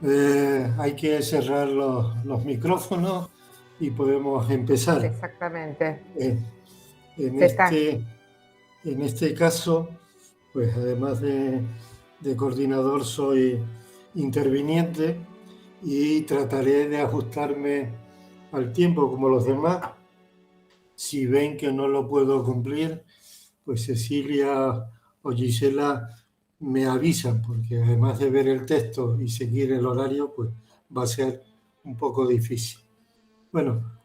Hay que cerrar los micrófonos y podemos empezar. Exactamente. Eh, en Se está. este, en este caso, pues además de coordinador, soy interviniente y trataré de ajustarme al tiempo como los demás. Si ven que no lo puedo cumplir, pues Cecilia o Gisela me avisan, porque además de ver el texto y seguir el horario, pues va a ser un poco difícil. Bueno,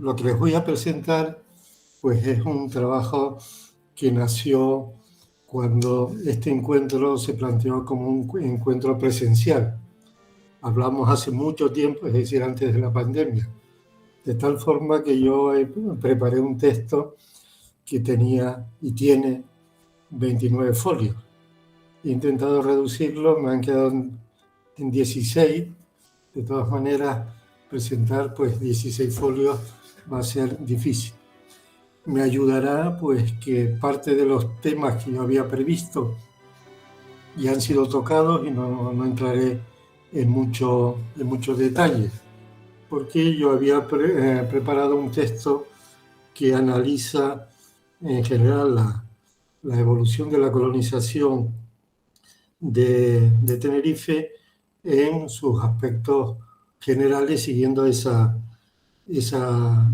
lo que les voy a presentar, pues es un trabajo que nació cuando este encuentro se planteó como un encuentro presencial. Hablamos hace mucho tiempo, es decir, antes de la pandemia, de tal forma que yo preparé un texto que tenía y tiene 29 folios. He intentado reducirlo, me han quedado en 16. De todas maneras, presentar pues 16 folios va a ser difícil. Me ayudará pues que parte de los temas que yo había previsto ya han sido tocados y no entraré en mucho detalle, porque yo había preparado un texto que analiza en general la evolución de la colonización de Tenerife en sus aspectos generales, siguiendo esa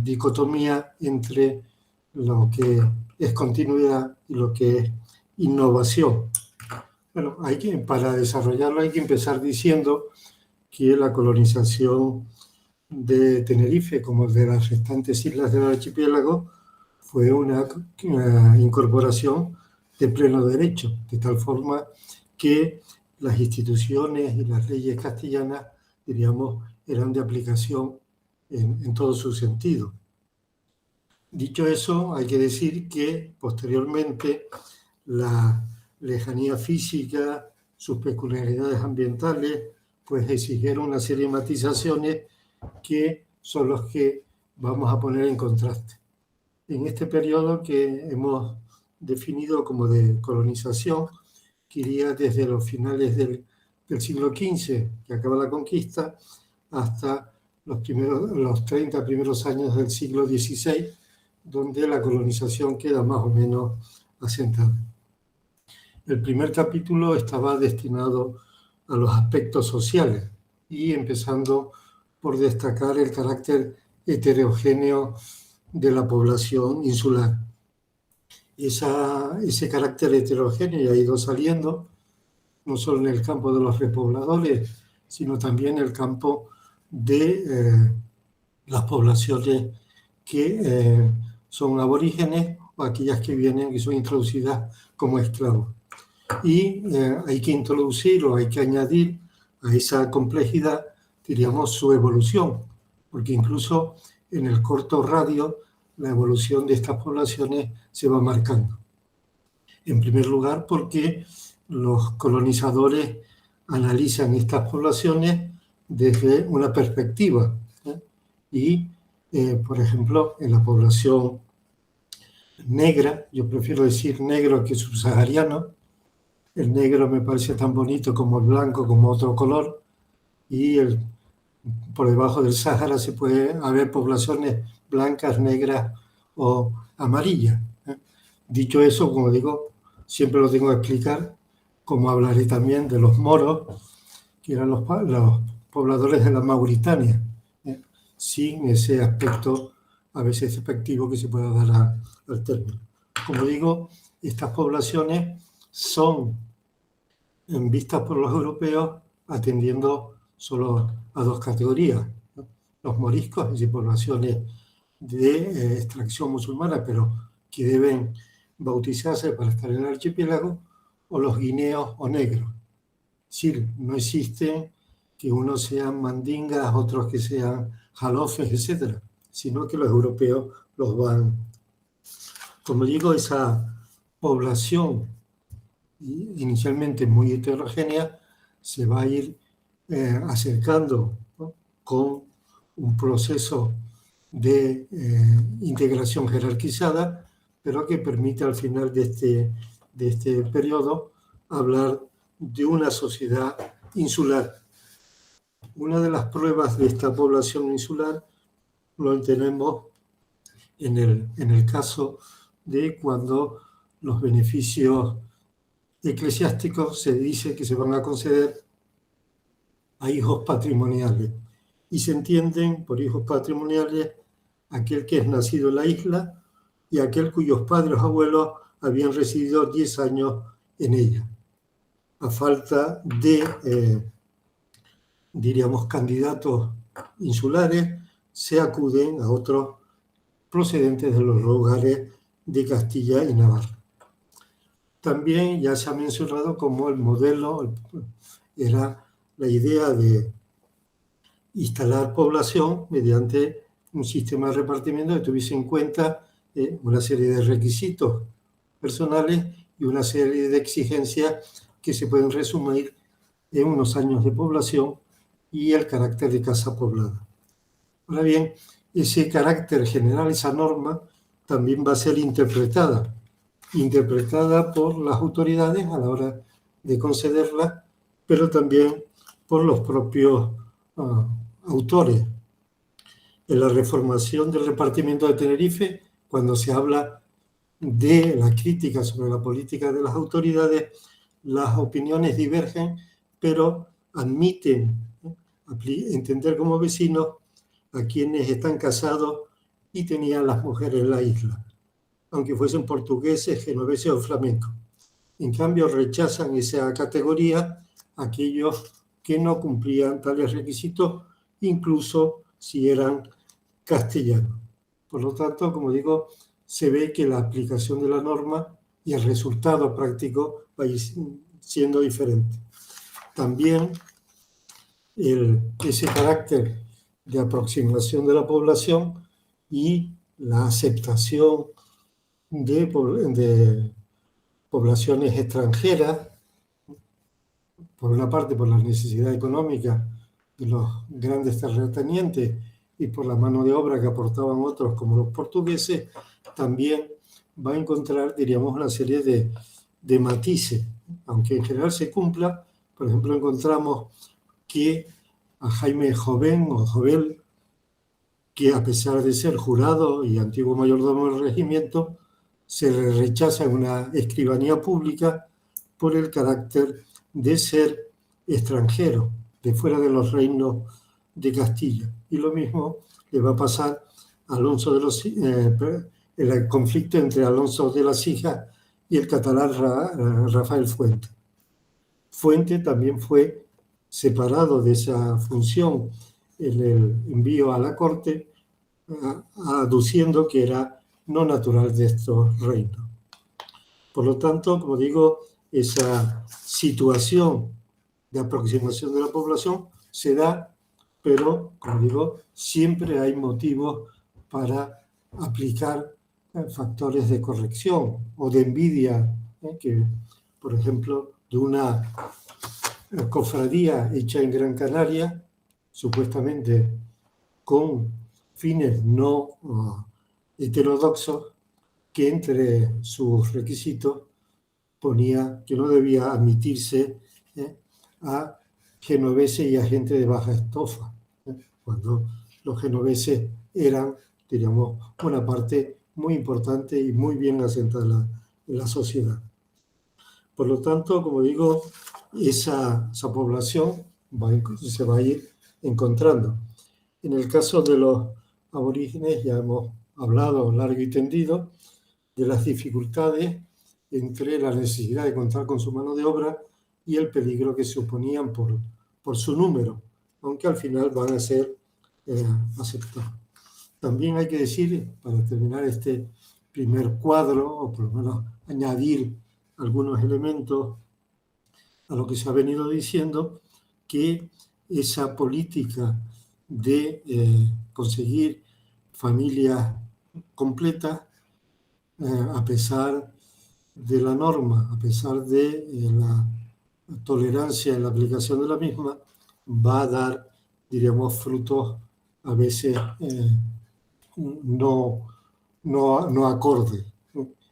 dicotomía entre lo que es continuidad y lo que es innovación. Bueno, para desarrollarlo hay que empezar diciendo que la colonización de Tenerife, como de las restantes islas del archipiélago, fue una incorporación de pleno derecho, de tal forma que las instituciones y las leyes castellanas, diríamos, eran de aplicación en todo su sentido. Dicho eso, hay que decir que posteriormente la lejanía física, sus peculiaridades ambientales, pues exigieron una serie de matizaciones que son los que vamos a poner en contraste. En este periodo que hemos definido como de colonización, que iría desde los finales del siglo XV, que acaba la conquista, hasta los 30 primeros años del siglo XVI, donde la colonización queda más o menos asentada. El primer capítulo estaba destinado a los aspectos sociales y empezando por destacar el carácter heterogéneo de la población insular. Ese carácter heterogéneo ha ido saliendo, no solo en el campo de los repobladores, sino también en el campo de las poblaciones que son aborígenes o aquellas que vienen y son introducidas como esclavos. Y hay que introducir o hay que añadir a esa complejidad, diríamos, su evolución, porque incluso en el corto radio la evolución de estas poblaciones se va marcando. En primer lugar, porque los colonizadores analizan estas poblaciones desde una perspectiva, ¿eh? Y, por ejemplo, en la población negra, yo prefiero decir negro que subsahariano. El negro me parece tan bonito como el blanco, como otro color, y por debajo del Sáhara se puede haber poblaciones blancas, negras o amarillas. Dicho eso, como digo, siempre lo tengo que explicar, como hablaré también de los moros, que eran los pobladores de la Mauritania, sin ese aspecto a veces despectivo que se pueda dar al término. Como digo, estas poblaciones son vistas por los europeos atendiendo solo a dos categorías, ¿no? Los moriscos, es decir, poblaciones de extracción musulmana, pero que deben bautizarse para estar en el archipiélago, o los guineos o negros. Es decir, no existe que unos sean mandingas, otros que sean jalofes, etcétera, sino que los europeos los van. Como digo, esa población inicialmente muy heterogénea se va a ir acercando, ¿no?, con un proceso de integración jerarquizada, pero que permite al final de este periodo hablar de una sociedad insular. Una de las pruebas de esta población insular lo tenemos en el caso de cuando los beneficios eclesiásticos se dice que se van a conceder a hijos patrimoniales. Y se entienden por hijos patrimoniales aquel que es nacido en la isla y aquel cuyos padres o abuelos habían residido 10 años en ella. A falta de, diríamos, candidatos insulares, se acuden a otros procedentes de los lugares de Castilla y Navarra. También ya se ha mencionado como el modelo era la idea de instalar población mediante un sistema de repartimiento que tuviese en cuenta una serie de requisitos personales y una serie de exigencias que se pueden resumir en unos años de población y el carácter de casa poblada. Ahora bien, ese carácter general, esa norma, también va a ser interpretada por las autoridades a la hora de concederla, pero también por los propios autores. En la reformación del repartimiento de Tenerife, cuando se habla de la crítica sobre la política de las autoridades, las opiniones divergen, pero admiten entender como vecinos a quienes están casados y tenían las mujeres en la isla, aunque fuesen portugueses, genoveses o flamencos. En cambio, rechazan esa categoría aquellos que no cumplían tales requisitos, incluso si eran castellanos. Por lo tanto, como digo, se ve que la aplicación de la norma y el resultado práctico va a ir siendo diferente. También ese carácter de aproximación de la población y la aceptación de poblaciones extranjeras, por una parte por la necesidad económica de los grandes terratenientes y por la mano de obra que aportaban otros como los portugueses, también va a encontrar, diríamos, una serie de matices, aunque en general se cumpla. Por ejemplo, encontramos que a Jaime Joven o Jovel, que a pesar de ser jurado y antiguo mayordomo del regimiento, se le rechaza en una escribanía pública por el carácter de ser extranjero, de fuera de los reinos de Castilla. Y lo mismo le va a pasar a Alonso el conflicto entre Alonso de las Hijas y el catalán Rafael Fuente. Fuente también fue separado de esa función en el envío a la corte, aduciendo que era no natural de estos reinos. Por lo tanto, como digo, esa situación de aproximación de la población se da, pero, como digo, siempre hay motivos para aplicar factores de corrección o de envidia, que, por ejemplo, de una cofradía hecha en Gran Canaria, supuestamente con fines no heterodoxos, que entre sus requisitos ponía que no debía admitirse a genoveses y a gente de baja estofa, cuando los genoveses eran, diríamos, una parte muy importante y muy bien asentada en la sociedad. Por lo tanto, como digo, esa población se va a ir encontrando. En el caso de los aborígenes ya hemos hablado largo y tendido de las dificultades entre la necesidad de contar con su mano de obra y el peligro que se oponían por su número, aunque al final van a ser aceptados. También hay que decir, para terminar este primer cuadro, o por lo menos añadir algunos elementos a lo que se ha venido diciendo, que esa política de conseguir familias completas, a pesar de la norma, a pesar de la tolerancia en la aplicación de la misma, va a dar, diríamos, frutos a veces no acordes.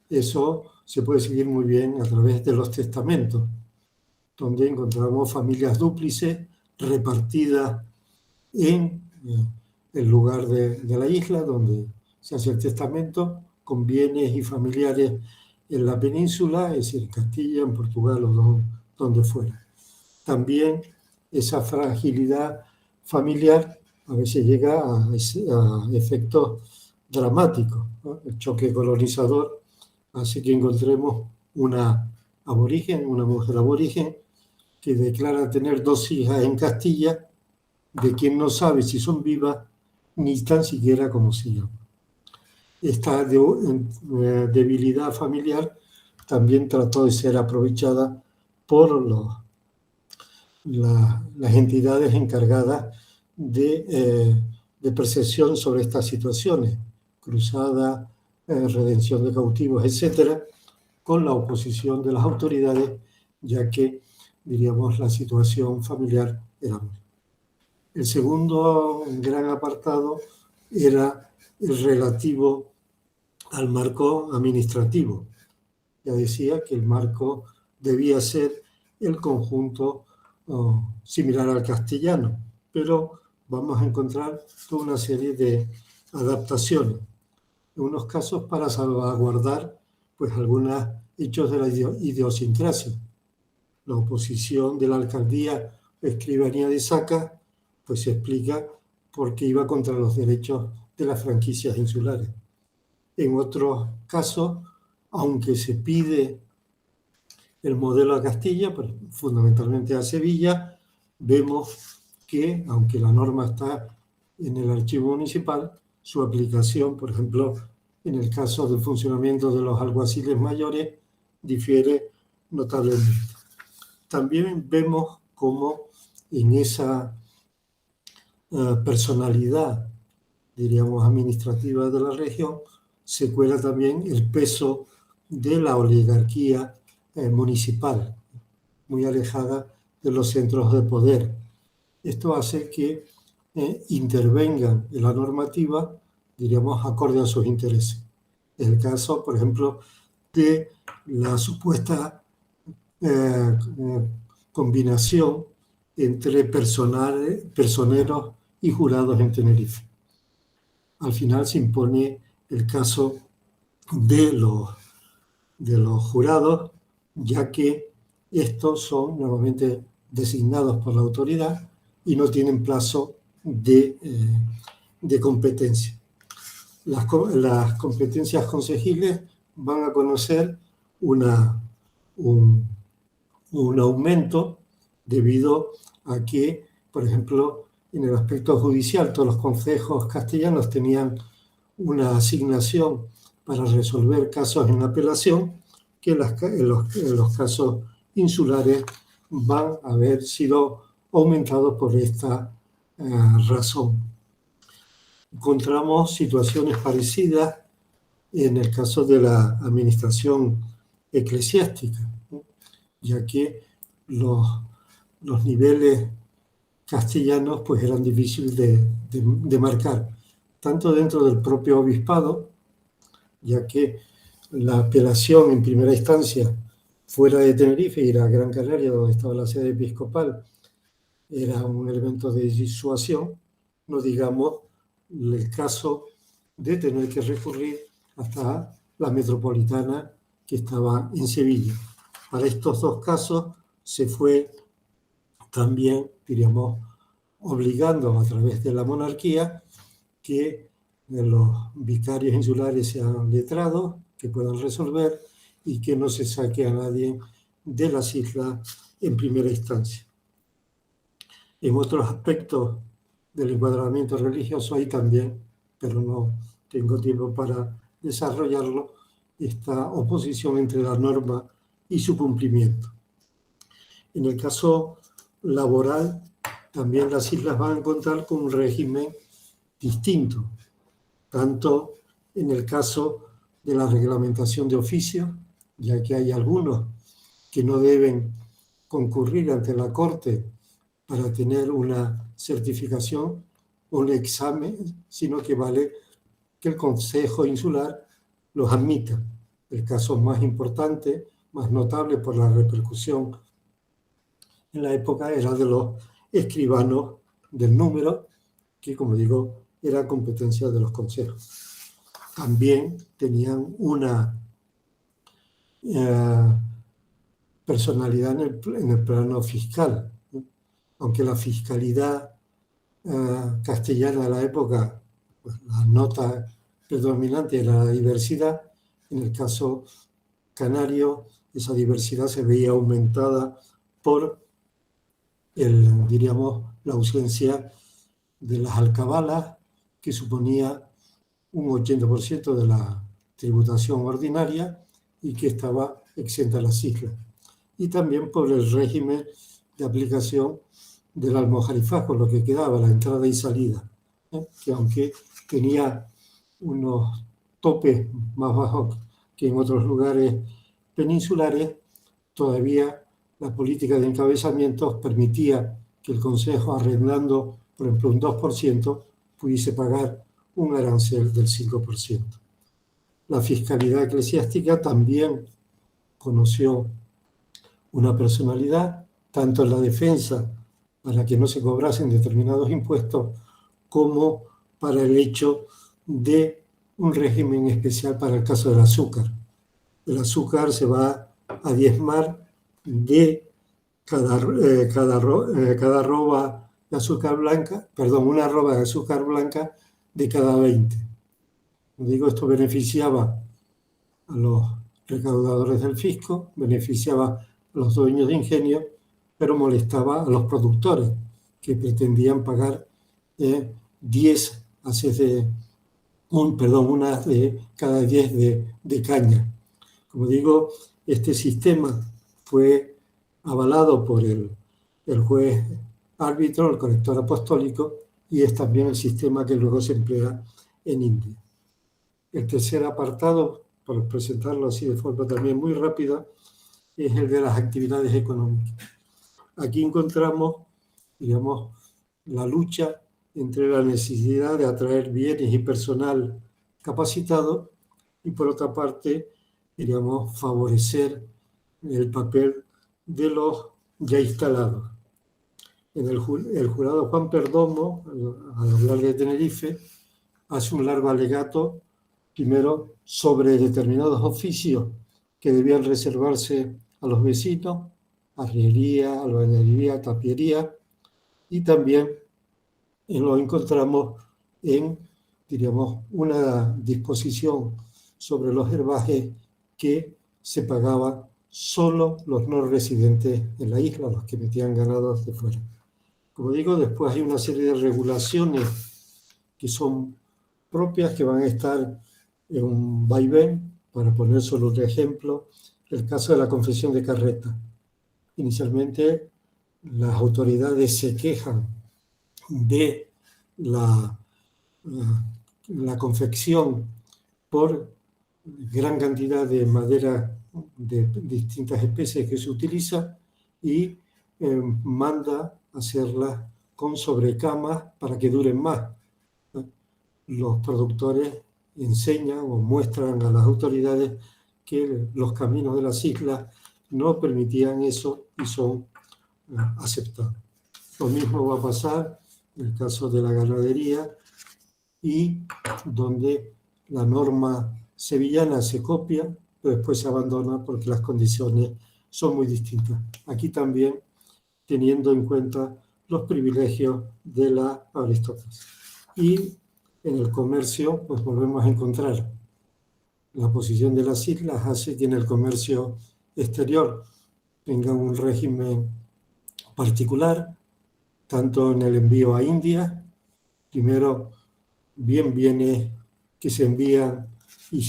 Eso se puede seguir muy bien a través de los testamentos. donde encontramos familias dúplices repartidas en el lugar de la isla, donde se hace el testamento, con bienes y familiares en la península, es decir, en Castilla, en Portugal o donde fuera. También esa fragilidad familiar a veces llega a efectos dramáticos, ¿no? El choque colonizador hace que encontremos una mujer aborigen, que declara tener 2 hijas en Castilla, de quien no sabe si son vivas ni tan siquiera cómo se llaman. Esta debilidad familiar también trató de ser aprovechada por las entidades encargadas de percepción sobre estas situaciones, cruzada, redención de cautivos, etcétera, con la oposición de las autoridades, ya que, diríamos, la situación familiar era muy. El segundo gran apartado era el relativo al marco administrativo. Ya decía que el marco debía ser el conjunto similar al castellano, pero vamos a encontrar toda una serie de adaptaciones, en unos casos para salvaguardar pues algunos hechos de la idiosincrasia. La oposición de la alcaldía o escribanía de Saca pues se explica porque iba contra los derechos de las franquicias insulares. En otros casos, aunque se pide el modelo a Castilla, pero fundamentalmente a Sevilla, vemos que, aunque la norma está en el archivo municipal, su aplicación, por ejemplo, en el caso del funcionamiento de los alguaciles mayores, difiere notablemente. También vemos cómo en esa personalidad, diríamos, administrativa de la región, se cuela también el peso de la oligarquía municipal, muy alejada de los centros de poder. Esto hace que intervengan en la normativa, diríamos, acorde a sus intereses. Es el caso, por ejemplo, de la supuesta combinación entre personeros y jurados en Tenerife. Al final se impone el caso de los jurados, ya que estos son normalmente designados por la autoridad y no tienen plazo de competencia. Las competencias consejiles van a conocer un aumento debido a que, por ejemplo, en el aspecto judicial, todos los concejos castellanos tenían una asignación para resolver casos en apelación, que en los casos insulares van a haber sido aumentados por esta razón. Encontramos situaciones parecidas en el caso de la administración eclesiástica, ¿no? Ya que los niveles castellanos pues eran difíciles de marcar, tanto dentro del propio obispado, ya que la apelación en primera instancia fuera de Tenerife y la Gran Canaria, donde estaba la sede episcopal, era un elemento de disuasión, no digamos el caso de tener que recurrir hasta la metropolitana que estaba en Sevilla. Para estos dos casos se fue también, diríamos, obligando a través de la monarquía que los vicarios insulares sean letrados, que puedan resolver y que no se saque a nadie de las islas en primera instancia. En otros aspectos del encuadramiento religioso hay también, pero no tengo tiempo para desarrollarlo, esta oposición entre la norma y su cumplimiento. En el caso laboral, también las islas van a contar con un régimen distinto, tanto en el caso de la reglamentación de oficios, ya que hay algunos que no deben concurrir ante la Corte para tener una certificación o un examen, sino que vale que el Consejo Insular los admita. El caso más importante, más notable por la repercusión en la época era de los escribanos del número, que, como digo, era competencia de los consejos. También tenían una personalidad en el plano fiscal, ¿no? Aunque la fiscalidad castellana de la época, pues, la nota predominante era la diversidad. En el caso canario, esa diversidad se veía aumentada por diríamos, la ausencia de las alcabalas, que suponía un 80% de la tributación ordinaria y que estaba exenta a las islas. Y también por el régimen de aplicación del almojarifaz, lo que quedaba, la entrada y salida, que aunque tenía unos topes más bajos que en otros lugares peninsulares, todavía la política de encabezamientos permitía que el Consejo, arrendando, por ejemplo, un 2%, pudiese pagar un arancel del 5%. La fiscalidad eclesiástica también conoció una personalidad, tanto en la defensa para que no se cobrasen determinados impuestos, como para el hecho de un régimen especial para el caso del azúcar. El azúcar se va a diezmar de cada arroba de azúcar blanca, perdón, una arroba de azúcar blanca de cada 20. Digo, esto beneficiaba a los recaudadores del fisco, beneficiaba a los dueños de ingenio, pero molestaba a los productores, que pretendían pagar 10 haces de, una de cada 10 de caña. Como digo, este sistema fue avalado por el juez árbitro, el colector apostólico, y es también el sistema que luego se emplea en India. El tercer apartado, por presentarlo así de forma también muy rápida, es el de las actividades económicas. Aquí encontramos, digamos, la lucha entre la necesidad de atraer bienes y personal capacitado y, por otra parte, diríamos, favorecer el papel de los ya instalados. El jurado Juan Perdomo, al hablar de Tenerife, hace un largo alegato, primero, sobre determinados oficios que debían reservarse a los vecinos, arriería, albañilería, tapiería, y también lo encontramos en, diríamos, una disposición sobre los herbajes que se pagaban solo los no residentes en la isla, los que metían ganados de fuera. Como digo, después hay una serie de regulaciones que son propias, que van a estar en un vaivén. Para poner solo un ejemplo, el caso de la confesión de carreta. Inicialmente, las autoridades se quejan de la confección por gran cantidad de madera de distintas especies que se utiliza, y manda hacerlas con sobrecamas para que duren más. Los productores enseñan o muestran a las autoridades que los caminos de las islas no permitían eso y son aceptados. Lo mismo va a pasar en el caso de la ganadería, y donde la norma sevillana se copia, pero después se abandona porque las condiciones son muy distintas. Aquí también teniendo en cuenta los privilegios de la aristocracia. Y en el comercio, pues volvemos a encontrar la posición de las islas hace que en el comercio exterior tengan un régimen particular, tanto en el envío a India, primero bienes que se envían y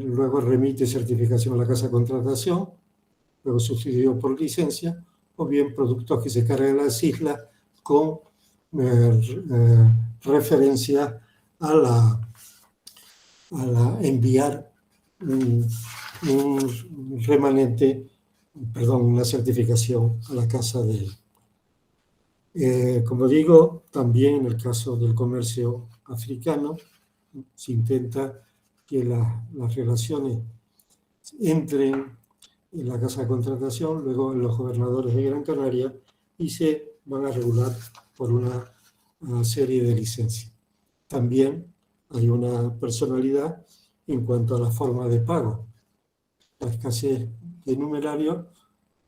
luego remite certificación a la casa de contratación, luego sustituido por licencia, o bien productos que se cargan en las islas con referencia a enviar un remanente, una certificación a la casa de... como digo, también en el caso del comercio africano, se intenta que las relaciones entren en la casa de contratación, luego en los gobernadores de Gran Canaria, y se van a regular por una serie de licencias. También hay una personalidad en cuanto a la forma de pago. La escasez de numerario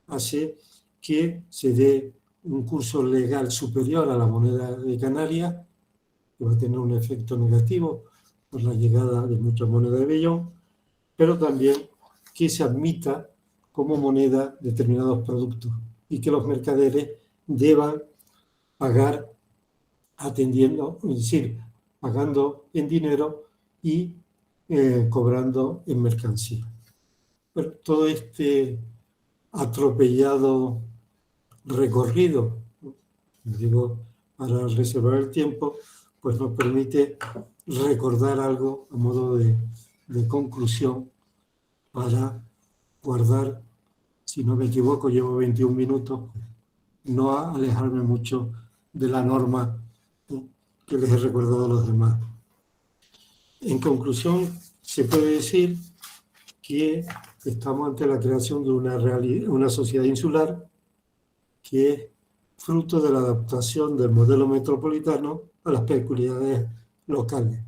hace que se dé un curso legal superior a la moneda de Canarias, que va a tener un efecto negativo por la llegada de muchas monedas de vellón, pero también que se admita como moneda determinados productos y que los mercaderes deban pagar atendiendo, es decir, pagando en dinero y cobrando en mercancía. Pero todo este atropellado recorrido, digo, para reservar el tiempo, pues nos permite recordar algo a modo de conclusión para guardar, si no me equivoco, llevo 21 minutos, no alejarme mucho de la norma que les he recordado a los demás. En conclusión, se puede decir que estamos ante la creación de una sociedad insular que es fruto de la adaptación del modelo metropolitano a las peculiaridades locales.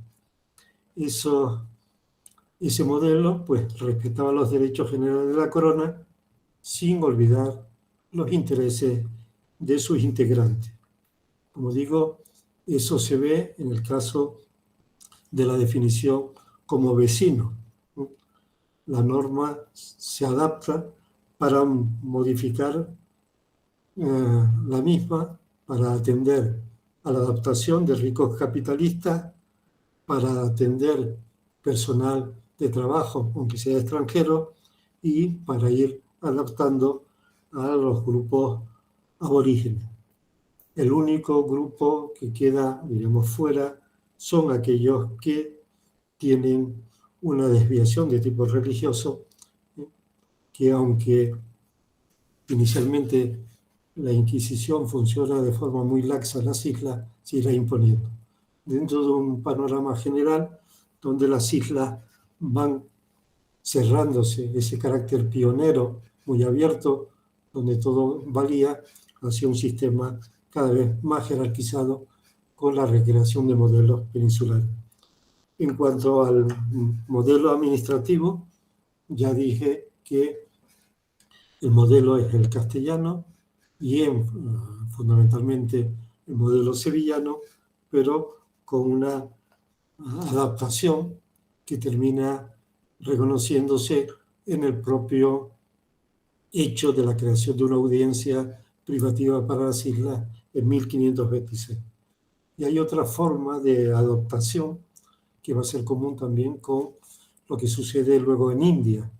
Ese modelo pues, respetaba los derechos generales de la corona sin olvidar los intereses de sus integrantes. Como digo, eso se ve en el caso de la definición como vecino. La norma se adapta para modificar la misma, para atender a la adaptación de ricos capitalistas, para atender personal de trabajo, aunque sea extranjero, y para ir adaptando a los grupos aborígenes. El único grupo que queda, digamos, fuera son aquellos que tienen una desviación de tipo religioso, que aunque inicialmente la Inquisición funciona de forma muy laxa en las islas, se irá imponiendo. Dentro de un panorama general donde las islas van cerrándose, ese carácter pionero muy abierto, donde todo valía hacia un sistema cada vez más jerarquizado con la recreación de modelos peninsulares. En cuanto al modelo administrativo, ya dije que el modelo es el castellano y fundamentalmente el modelo sevillano, pero con una adaptación que termina reconociéndose en el propio hecho de la creación de una audiencia privativa para las islas en 1526. Y hay otra forma de adaptación que va a ser común también con lo que sucede luego en India,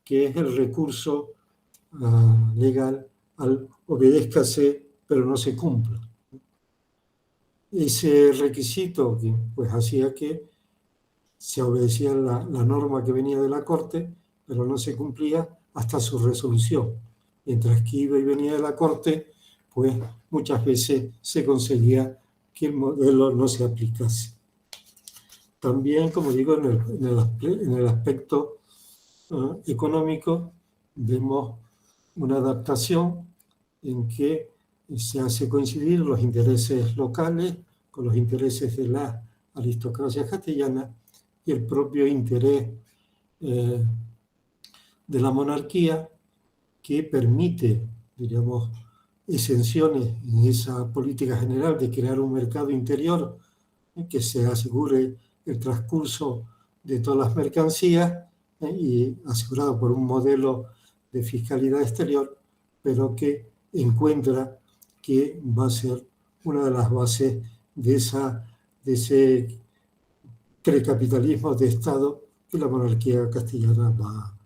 que es el recurso legal al obedézcase pero no se cumpla. Ese requisito que pues hacía que se obedecía la norma que venía de la Corte, pero no se cumplía hasta su resolución. Mientras que iba y venía de la Corte, pues muchas veces se conseguía que el modelo no se aplicase. También, como digo, en el aspecto económico, vemos una adaptación en que se hace coincidir los intereses locales con los intereses de la aristocracia castellana y el propio interés de la monarquía que permite, diríamos, exenciones en esa política general de crear un mercado interior que se asegure el transcurso de todas las mercancías y asegurado por un modelo de fiscalidad exterior, pero que encuentra que va a ser una de las bases de ese precapitalismo de Estado que la monarquía castellana va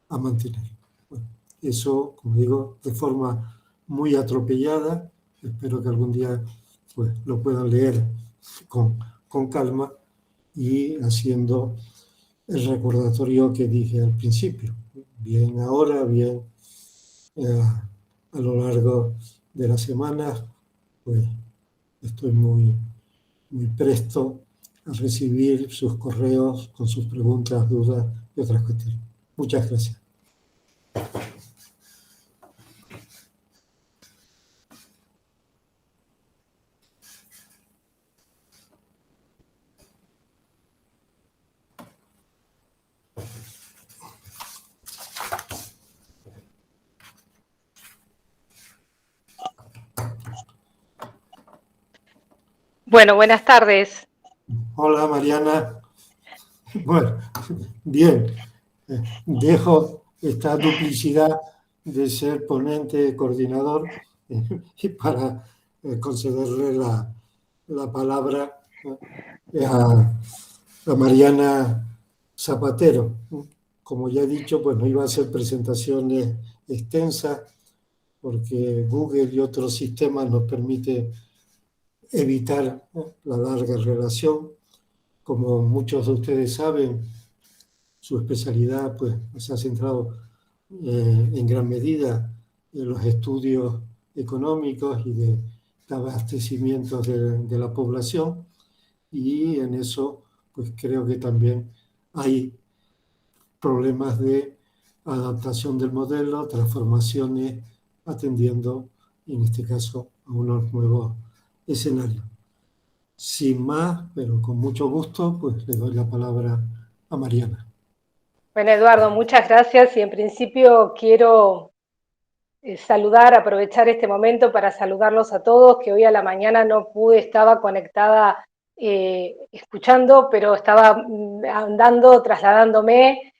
a mantener. Bueno, eso, como digo, de forma muy atropellada, espero que algún día pues, lo puedan leer con calma y haciendo el recordatorio que dije al principio, bien ahora, bien a lo largo de las semanas, pues estoy muy presto a recibir sus correos con sus preguntas, dudas y otras cuestiones. Muchas gracias. Bueno, buenas tardes. Hola Mariana. Bueno, bien. Dejo esta duplicidad de ser ponente, coordinador, y para concederle la palabra a Mariana Zapatero. Como ya he dicho, pues no iba a ser presentaciones extensas porque Google y otros sistemas nos permiten evitar la larga relación. Como muchos de ustedes saben, su especialidad pues, se ha centrado en gran medida en los estudios económicos y de abastecimiento de la población, y en eso pues creo que también hay problemas de adaptación del modelo, transformaciones, atendiendo en este caso a unos nuevos escenarios. Sin más, pero con mucho gusto, pues le doy la palabra a Mariana. Bueno, Eduardo, muchas gracias y en principio quiero saludar, aprovechar este momento para saludarlos a todos, que hoy a la mañana no pude, estaba conectada escuchando, pero estaba andando, trasladándome.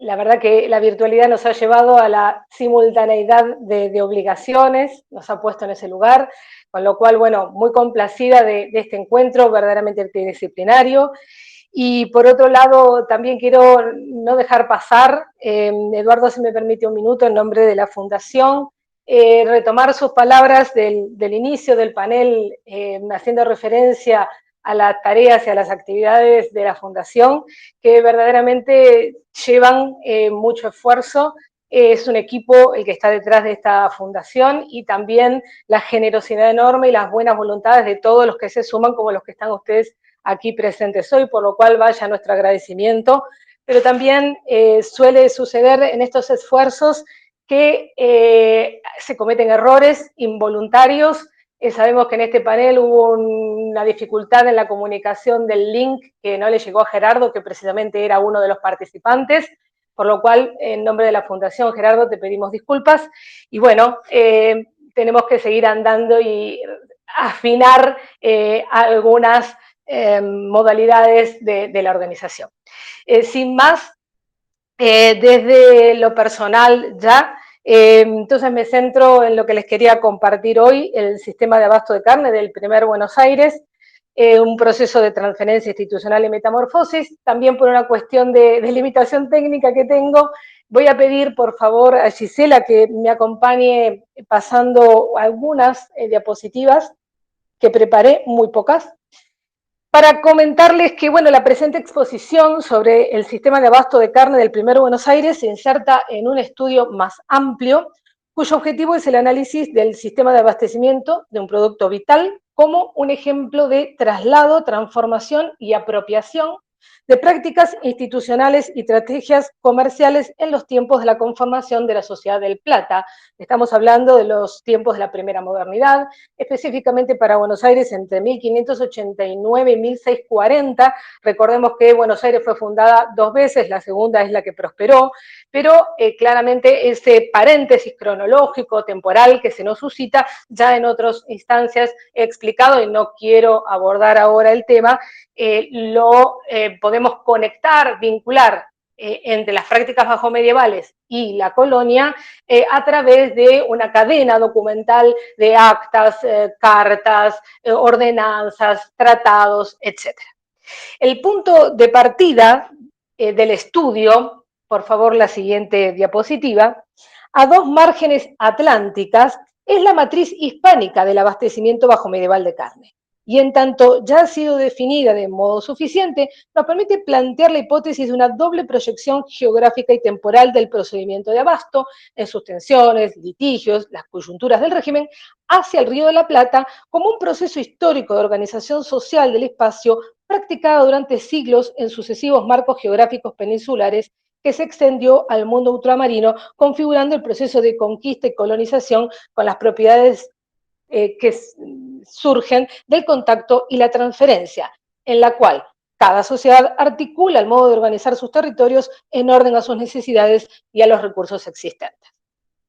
La verdad que la virtualidad nos ha llevado a la simultaneidad de obligaciones, nos ha puesto en ese lugar, con lo cual, bueno, muy complacida de este encuentro verdaderamente multidisciplinario. Y por otro lado, también quiero no dejar pasar, Eduardo, si me permite un minuto, en nombre de la Fundación, retomar sus palabras del inicio del panel, haciendo referencia a las tareas y a las actividades de la Fundación, que verdaderamente llevan mucho esfuerzo. Es un equipo el que está detrás de esta fundación, y también la generosidad enorme y las buenas voluntades de todos los que se suman, como los que están ustedes aquí presentes hoy, por lo cual vaya nuestro agradecimiento. Pero también suele suceder en estos esfuerzos que se cometen errores involuntarios. Sabemos que en este panel hubo una dificultad en la comunicación del link que no le llegó a Gerardo, que precisamente era uno de los participantes, por lo cual, en nombre de la Fundación, Gerardo, te pedimos disculpas. Y bueno, tenemos que seguir andando y afinar algunas modalidades de la organización. Sin más, desde lo personal ya, entonces me centro en lo que les quería compartir hoy, el sistema de abasto de carne del primer Buenos Aires, un proceso de transferencia institucional y metamorfosis. También por una cuestión de limitación técnica que tengo, voy a pedir por favor a Gisela que me acompañe pasando algunas diapositivas que preparé, muy pocas, para comentarles que, bueno, la presente exposición sobre el sistema de abasto de carne del primer Buenos Aires se inserta en un estudio más amplio, cuyo objetivo es el análisis del sistema de abastecimiento de un producto vital como un ejemplo de traslado, transformación y apropiación de prácticas institucionales y estrategias comerciales en los tiempos de la conformación de la Sociedad del Plata. Estamos hablando de los tiempos de la primera modernidad, específicamente para Buenos Aires entre 1589 y 1640. Recordemos que Buenos Aires fue fundada 2 veces, la segunda es la que prosperó, pero claramente ese paréntesis cronológico, temporal que se nos suscita, ya en otras instancias he explicado y no quiero abordar ahora el tema, lo podemos conectar, vincular entre las prácticas bajomedievales y la colonia a través de una cadena documental de actas, cartas, ordenanzas, tratados, etc. El punto de partida del estudio, por favor la siguiente diapositiva, a 2 márgenes atlánticas, es la matriz hispánica del abastecimiento bajomedieval de carne. Y en tanto ya ha sido definida de modo suficiente, nos permite plantear la hipótesis de una doble proyección geográfica y temporal del procedimiento de abasto en sus tensiones, litigios, las coyunturas del régimen, hacia el Río de la Plata como un proceso histórico de organización social del espacio practicado durante siglos en sucesivos marcos geográficos peninsulares que se extendió al mundo ultramarino, configurando el proceso de conquista y colonización con las propiedades que surgen del contacto y la transferencia, en la cual cada sociedad articula el modo de organizar sus territorios en orden a sus necesidades y a los recursos existentes.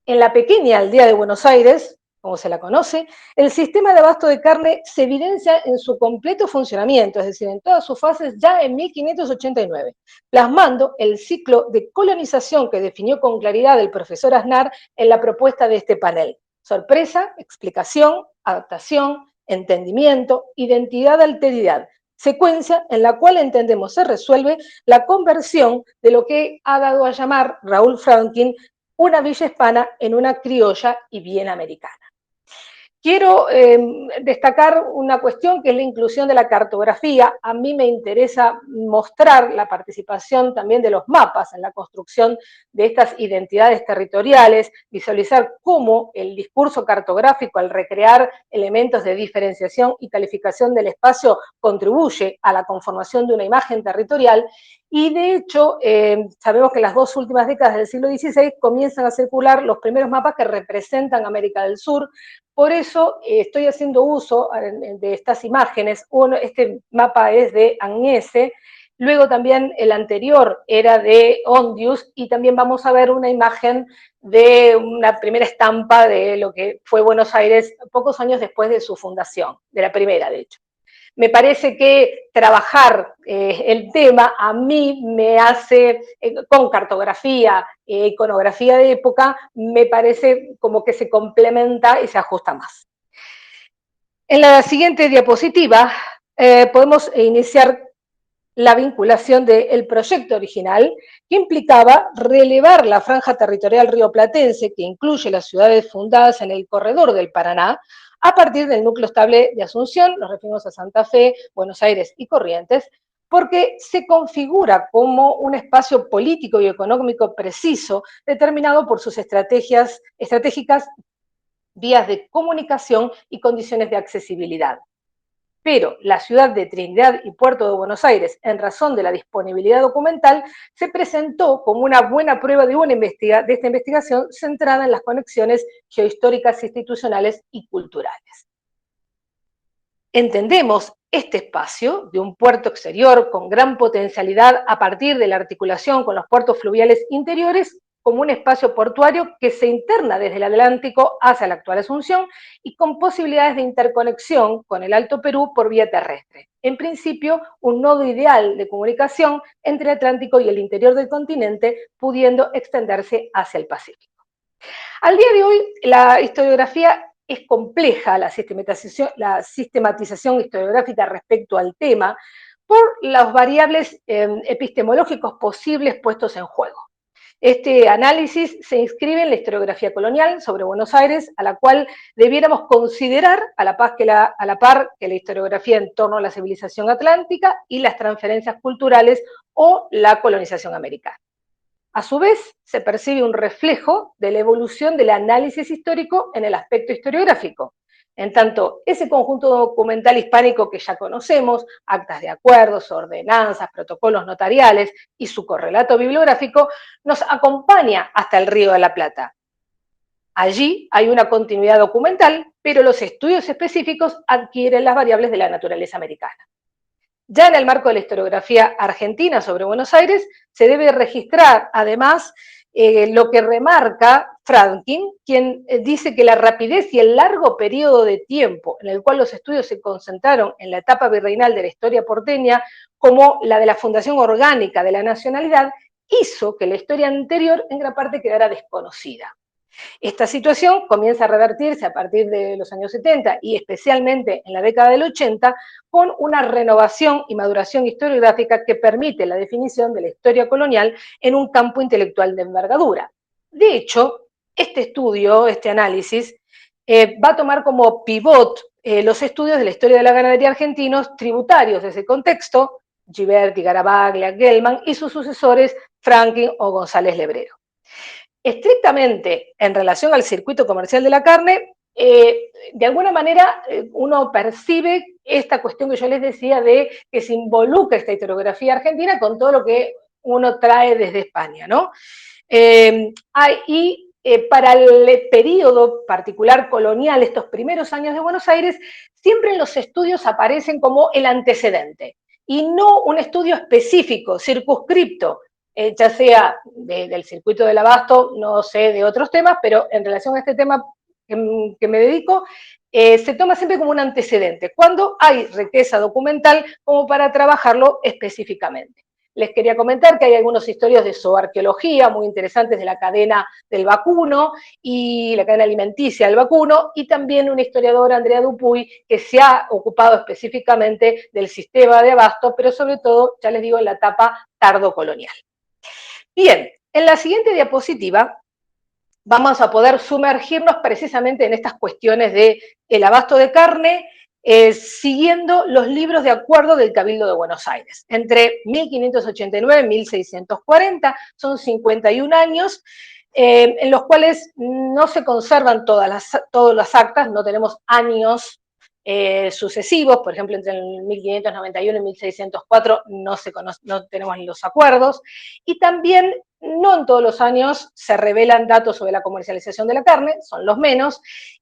En la pequeña aldea de Buenos Aires, como se la conoce, el sistema de abasto de carne se evidencia en su completo funcionamiento, es decir, en todas sus fases ya en 1589, plasmando el ciclo de colonización que definió con claridad el profesor Aznar en la propuesta de este panel. Sorpresa, explicación, adaptación, entendimiento, identidad, alteridad, secuencia en la cual entendemos se resuelve la conversión de lo que ha dado a llamar Raúl Franklin una villa hispana en una criolla y bien americana. Quiero destacar una cuestión que es la inclusión de la cartografía. A mí me interesa mostrar la participación también de los mapas en la construcción de estas identidades territoriales, visualizar cómo el discurso cartográfico al recrear elementos de diferenciación y calificación del espacio contribuye a la conformación de una imagen territorial. Y de hecho, sabemos que en las dos últimas décadas del siglo XVI comienzan a circular los primeros mapas que representan América del Sur. Por eso estoy haciendo uso de estas imágenes. Este mapa es de Agnese, luego también el anterior era de Ondius, y también vamos a ver una imagen de una primera estampa de lo que fue Buenos Aires pocos años después de su fundación, de la primera, de hecho. Me parece que trabajar el tema a mí me hace, con cartografía, iconografía de época, me parece como que se complementa y se ajusta más. En la siguiente diapositiva podemos iniciar la vinculación del proyecto original, que implicaba relevar la franja territorial rioplatense, que incluye las ciudades fundadas en el corredor del Paraná, a partir del núcleo estable de Asunción, nos referimos a Santa Fe, Buenos Aires y Corrientes, porque se configura como un espacio político y económico preciso, determinado por sus estratégicas vías de comunicación y condiciones de accesibilidad. Pero la ciudad de Trinidad y Puerto de Buenos Aires, en razón de la disponibilidad documental, se presentó como una buena prueba de esta investigación centrada en las conexiones geohistóricas, institucionales y culturales. Entendemos este espacio de un puerto exterior con gran potencialidad a partir de la articulación con los puertos fluviales interiores como un espacio portuario que se interna desde el Atlántico hacia la actual Asunción y con posibilidades de interconexión con el Alto Perú por vía terrestre. En principio, un nodo ideal de comunicación entre el Atlántico y el interior del continente, pudiendo extenderse hacia el Pacífico. Al día de hoy, la historiografía es compleja, la sistematización historiográfica respecto al tema, por las variables epistemológicos posibles puestos en juego. Este análisis se inscribe en la historiografía colonial sobre Buenos Aires, a la cual debiéramos considerar a la par que la historiografía en torno a la civilización atlántica y las transferencias culturales o la colonización americana. A su vez, se percibe un reflejo de la evolución del análisis histórico en el aspecto historiográfico. En tanto, ese conjunto documental hispánico que ya conocemos, actas de acuerdos, ordenanzas, protocolos notariales y su correlato bibliográfico, nos acompaña hasta el Río de la Plata. Allí hay una continuidad documental, pero los estudios específicos adquieren las variables de la naturaleza americana. Ya en el marco de la historiografía argentina sobre Buenos Aires, se debe registrar además lo que remarca Franklin, quien dice que la rapidez y el largo periodo de tiempo en el cual los estudios se concentraron en la etapa virreinal de la historia porteña, como la de la fundación orgánica de la nacionalidad, hizo que la historia anterior en gran parte quedara desconocida. Esta situación comienza a revertirse a partir de los años 70 y especialmente en la década del 80 con una renovación y maduración historiográfica que permite la definición de la historia colonial en un campo intelectual de envergadura. De hecho, este estudio, este análisis, va a tomar como pivot los estudios de la historia de la ganadería argentinos tributarios de ese contexto, Giberti, Garavaglia, Gelman y sus sucesores Franklin o González Lebrero. Estrictamente en relación al circuito comercial de la carne, de alguna manera uno percibe esta cuestión que yo les decía de que se involucra esta historiografía argentina con todo lo que uno trae desde España, ¿no? Para el periodo particular colonial, estos primeros años de Buenos Aires, siempre en los estudios aparecen como el antecedente y no un estudio específico, circunscripto, ya sea del circuito del abasto, no sé, de otros temas, pero en relación a este tema que me dedico, se toma siempre como un antecedente, cuando hay riqueza documental como para trabajarlo específicamente. Les quería comentar que hay algunos historios de zooarqueología muy interesantes de la cadena del vacuno y la cadena alimenticia del vacuno, y también una historiadora, Andrea Dupuy, que se ha ocupado específicamente del sistema de abasto, pero sobre todo, ya les digo, en la etapa tardocolonial. Bien, en la siguiente diapositiva vamos a poder sumergirnos precisamente en estas cuestiones del abasto de carne, siguiendo los libros de acuerdo del Cabildo de Buenos Aires. Entre 1589 y 1640 son 51 años, en los cuales no se conservan todas las actas, no tenemos años sucesivos, por ejemplo, entre el 1591 y 1604 no tenemos los acuerdos, y también no en todos los años se revelan datos sobre la comercialización de la carne, son los menos,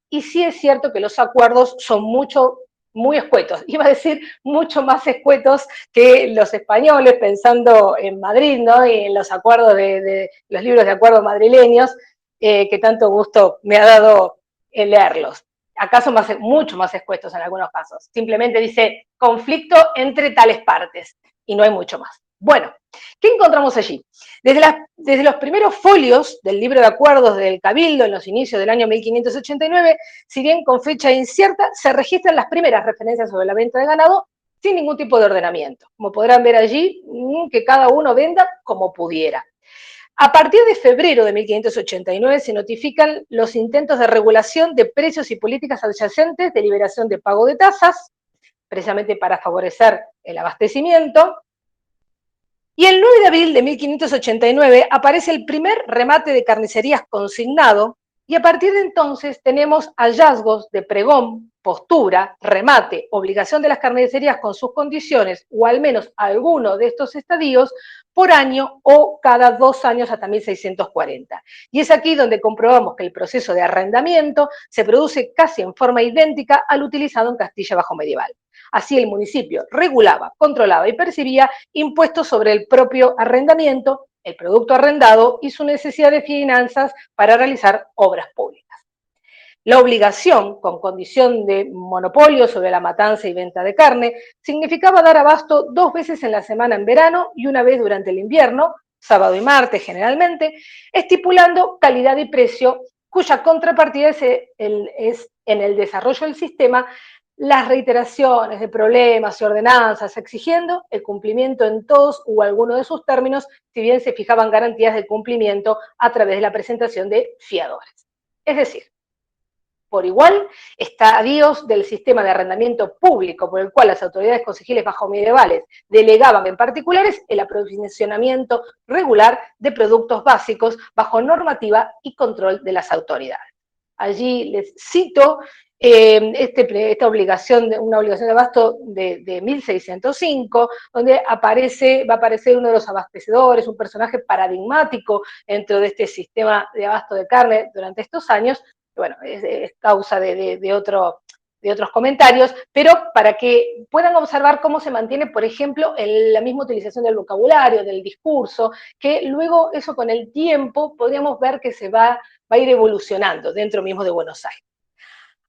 y sí es cierto que los acuerdos son muy escuetos, iba a decir mucho más escuetos que los españoles, pensando en Madrid, ¿no? Y en los acuerdos de los libros de acuerdo madrileños, que tanto gusto me ha dado leerlos. Acá son mucho más escuetos en algunos casos. Simplemente dice conflicto entre tales partes y no hay mucho más. Bueno, ¿qué encontramos allí? Desde los primeros folios del libro de acuerdos del Cabildo en los inicios del año 1589, si bien con fecha incierta, se registran las primeras referencias sobre la venta de ganado sin ningún tipo de ordenamiento. Como podrán ver allí, que cada uno venda como pudiera. A partir de febrero de 1589 se notifican los intentos de regulación de precios y políticas adyacentes de liberación de pago de tasas, precisamente para favorecer el abastecimiento. Y el 9 de abril de 1589 aparece el primer remate de carnicerías consignado, y a partir de entonces tenemos hallazgos de pregón, postura, remate, obligación de las carnicerías con sus condiciones, o al menos alguno de estos estadios, por año o cada 2 años hasta 1640. Y es aquí donde comprobamos que el proceso de arrendamiento se produce casi en forma idéntica al utilizado en Castilla bajo medieval. Así el municipio regulaba, controlaba y percibía impuestos sobre el propio arrendamiento, el producto arrendado y su necesidad de finanzas para realizar obras públicas. La obligación, con condición de monopolio sobre la matanza y venta de carne, significaba dar abasto 2 veces en la semana en verano y una vez durante el invierno, sábado y martes generalmente, estipulando calidad y precio, cuya contrapartida es en el desarrollo del sistema las reiteraciones de problemas y ordenanzas, exigiendo el cumplimiento en todos o alguno de sus términos, si bien se fijaban garantías de cumplimiento a través de la presentación de fiadores. Es decir, por igual, estadios del sistema de arrendamiento público por el cual las autoridades concejiles bajo medievales delegaban en particulares el aprovisionamiento regular de productos básicos bajo normativa y control de las autoridades. Allí les cito esta obligación, una obligación de abasto de 1605, donde va a aparecer uno de los abastecedores, un personaje paradigmático dentro de este sistema de abasto de carne durante estos años. Bueno, es causa de otros comentarios, pero para que puedan observar cómo se mantiene, por ejemplo, la misma utilización del vocabulario, del discurso, que luego eso con el tiempo podríamos ver que se va a ir evolucionando dentro mismo de Buenos Aires.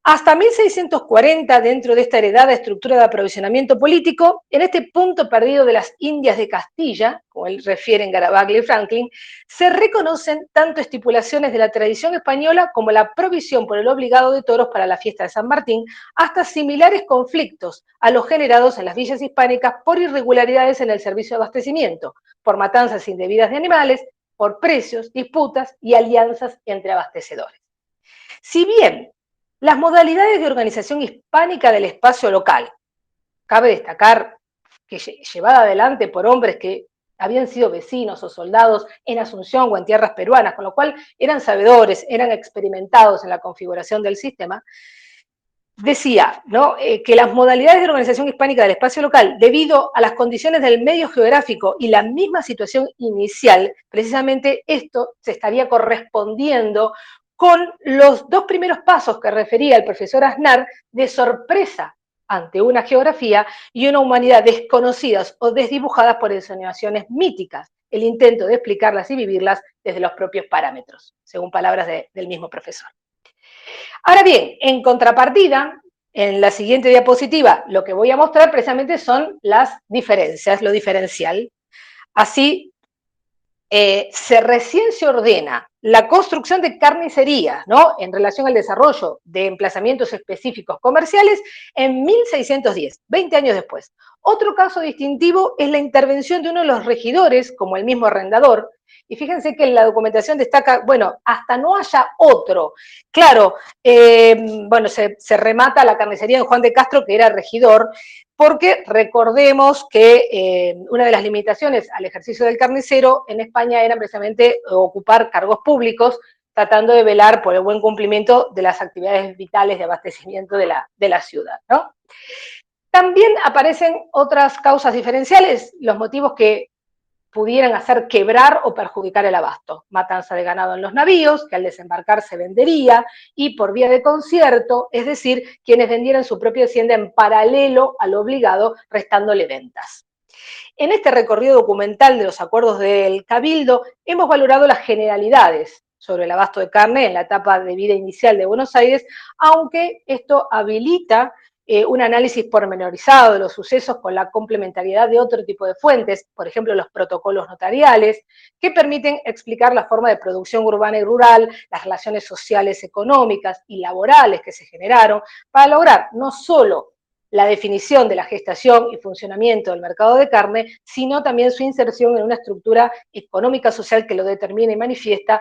Hasta 1640, dentro de esta heredada estructura de aprovisionamiento político, en este punto perdido de las Indias de Castilla, como él refiere en Garabaglia y Franklin, se reconocen tanto estipulaciones de la tradición española como la provisión por el obligado de toros para la fiesta de San Martín, hasta similares conflictos a los generados en las villas hispánicas por irregularidades en el servicio de abastecimiento, por matanzas indebidas de animales, por precios, disputas y alianzas entre abastecedores. Si bien las modalidades de organización hispánica del espacio local, cabe destacar que llevada adelante por hombres que habían sido vecinos o soldados en Asunción o en tierras peruanas, con lo cual eran sabedores, eran experimentados en la configuración del sistema, decía, ¿no?, que las modalidades de organización hispánica del espacio local, debido a las condiciones del medio geográfico y la misma situación inicial, precisamente esto se estaría correspondiendo con los 2 primeros pasos que refería el profesor Aznar de sorpresa ante una geografía y una humanidad desconocidas o desdibujadas por ensoñaciones míticas, el intento de explicarlas y vivirlas desde los propios parámetros, según palabras del mismo profesor. Ahora bien, en contrapartida, en la siguiente diapositiva, lo que voy a mostrar precisamente son las diferencias, lo diferencial. Así, recién se ordena la construcción de carnicerías, ¿no?, en relación al desarrollo de emplazamientos específicos comerciales en 1610, 20 años después. Otro caso distintivo es la intervención de uno de los regidores, como el mismo arrendador, y fíjense que en la documentación destaca, bueno, hasta no haya otro. Claro, bueno, se remata la carnicería de Juan de Castro, que era regidor, porque recordemos que una de las limitaciones al ejercicio del carnicero en España era precisamente ocupar cargos públicos, tratando de velar por el buen cumplimiento de las actividades vitales de abastecimiento de la ciudad, ¿no? También aparecen otras causas diferenciales, los motivos que pudieran hacer quebrar o perjudicar el abasto. Matanza de ganado en los navíos, que al desembarcar se vendería, y por vía de concierto, es decir, quienes vendieran su propia hacienda en paralelo al obligado, restándole ventas. En este recorrido documental de los acuerdos del Cabildo, hemos valorado las generalidades sobre el abasto de carne en la etapa de vida inicial de Buenos Aires, aunque esto habilita un análisis pormenorizado de los sucesos con la complementariedad de otro tipo de fuentes, por ejemplo, los protocolos notariales, que permiten explicar la forma de producción urbana y rural, las relaciones sociales, económicas y laborales que se generaron, para lograr no solo la definición de la gestación y funcionamiento del mercado de carne, sino también su inserción en una estructura económica social que lo determina y manifiesta,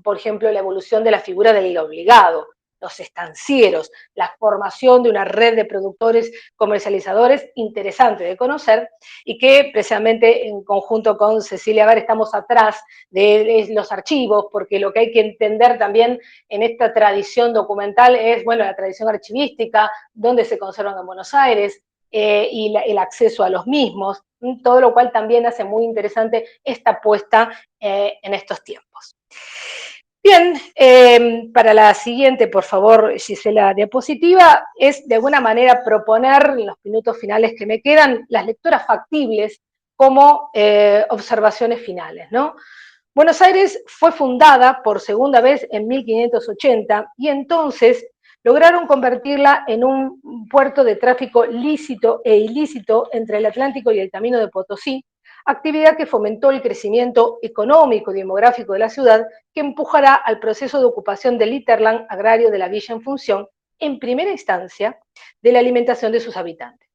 por ejemplo, la evolución de la figura del obligado, los estancieros, la formación de una red de productores comercializadores interesante de conocer y que precisamente en conjunto con Cecilia Bar estamos atrás de los archivos, porque lo que hay que entender también en esta tradición documental es, bueno, la tradición archivística, dónde se conservan en Buenos Aires, y el acceso a los mismos, todo lo cual también hace muy interesante esta apuesta en estos tiempos. Bien, para la siguiente, por favor, Gisela, diapositiva, es de alguna manera proponer, en los minutos finales que me quedan, las lecturas factibles como observaciones finales, ¿no? Buenos Aires fue fundada por segunda vez en 1580 y entonces lograron convertirla en un puerto de tráfico lícito e ilícito entre el Atlántico y el Camino de Potosí, actividad que fomentó el crecimiento económico y demográfico de la ciudad, que empujará al proceso de ocupación del hinterland agrario de la villa en función, en primera instancia, de la alimentación de sus habitantes.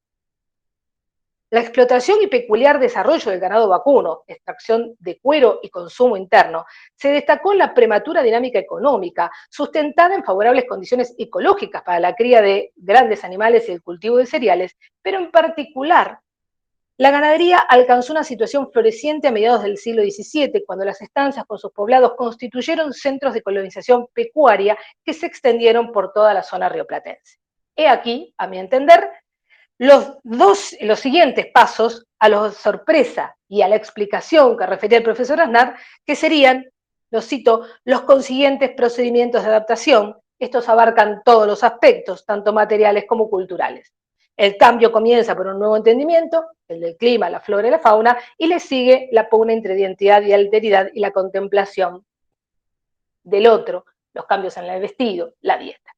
La explotación y peculiar desarrollo del ganado vacuno, extracción de cuero y consumo interno, se destacó en la prematura dinámica económica, sustentada en favorables condiciones ecológicas para la cría de grandes animales y el cultivo de cereales, pero en particular la ganadería alcanzó una situación floreciente a mediados del siglo XVII, cuando las estancias con sus poblados constituyeron centros de colonización pecuaria que se extendieron por toda la zona rioplatense. He aquí, a mi entender, los siguientes pasos a la sorpresa y a la explicación que refería el profesor Aznar, que serían, lo cito, los consiguientes procedimientos de adaptación. Estos abarcan todos los aspectos, tanto materiales como culturales. El cambio comienza por un nuevo entendimiento, el del clima, la flora y la fauna, y le sigue la pugna entre identidad y alteridad y la contemplación del otro, los cambios en el vestido, la dieta.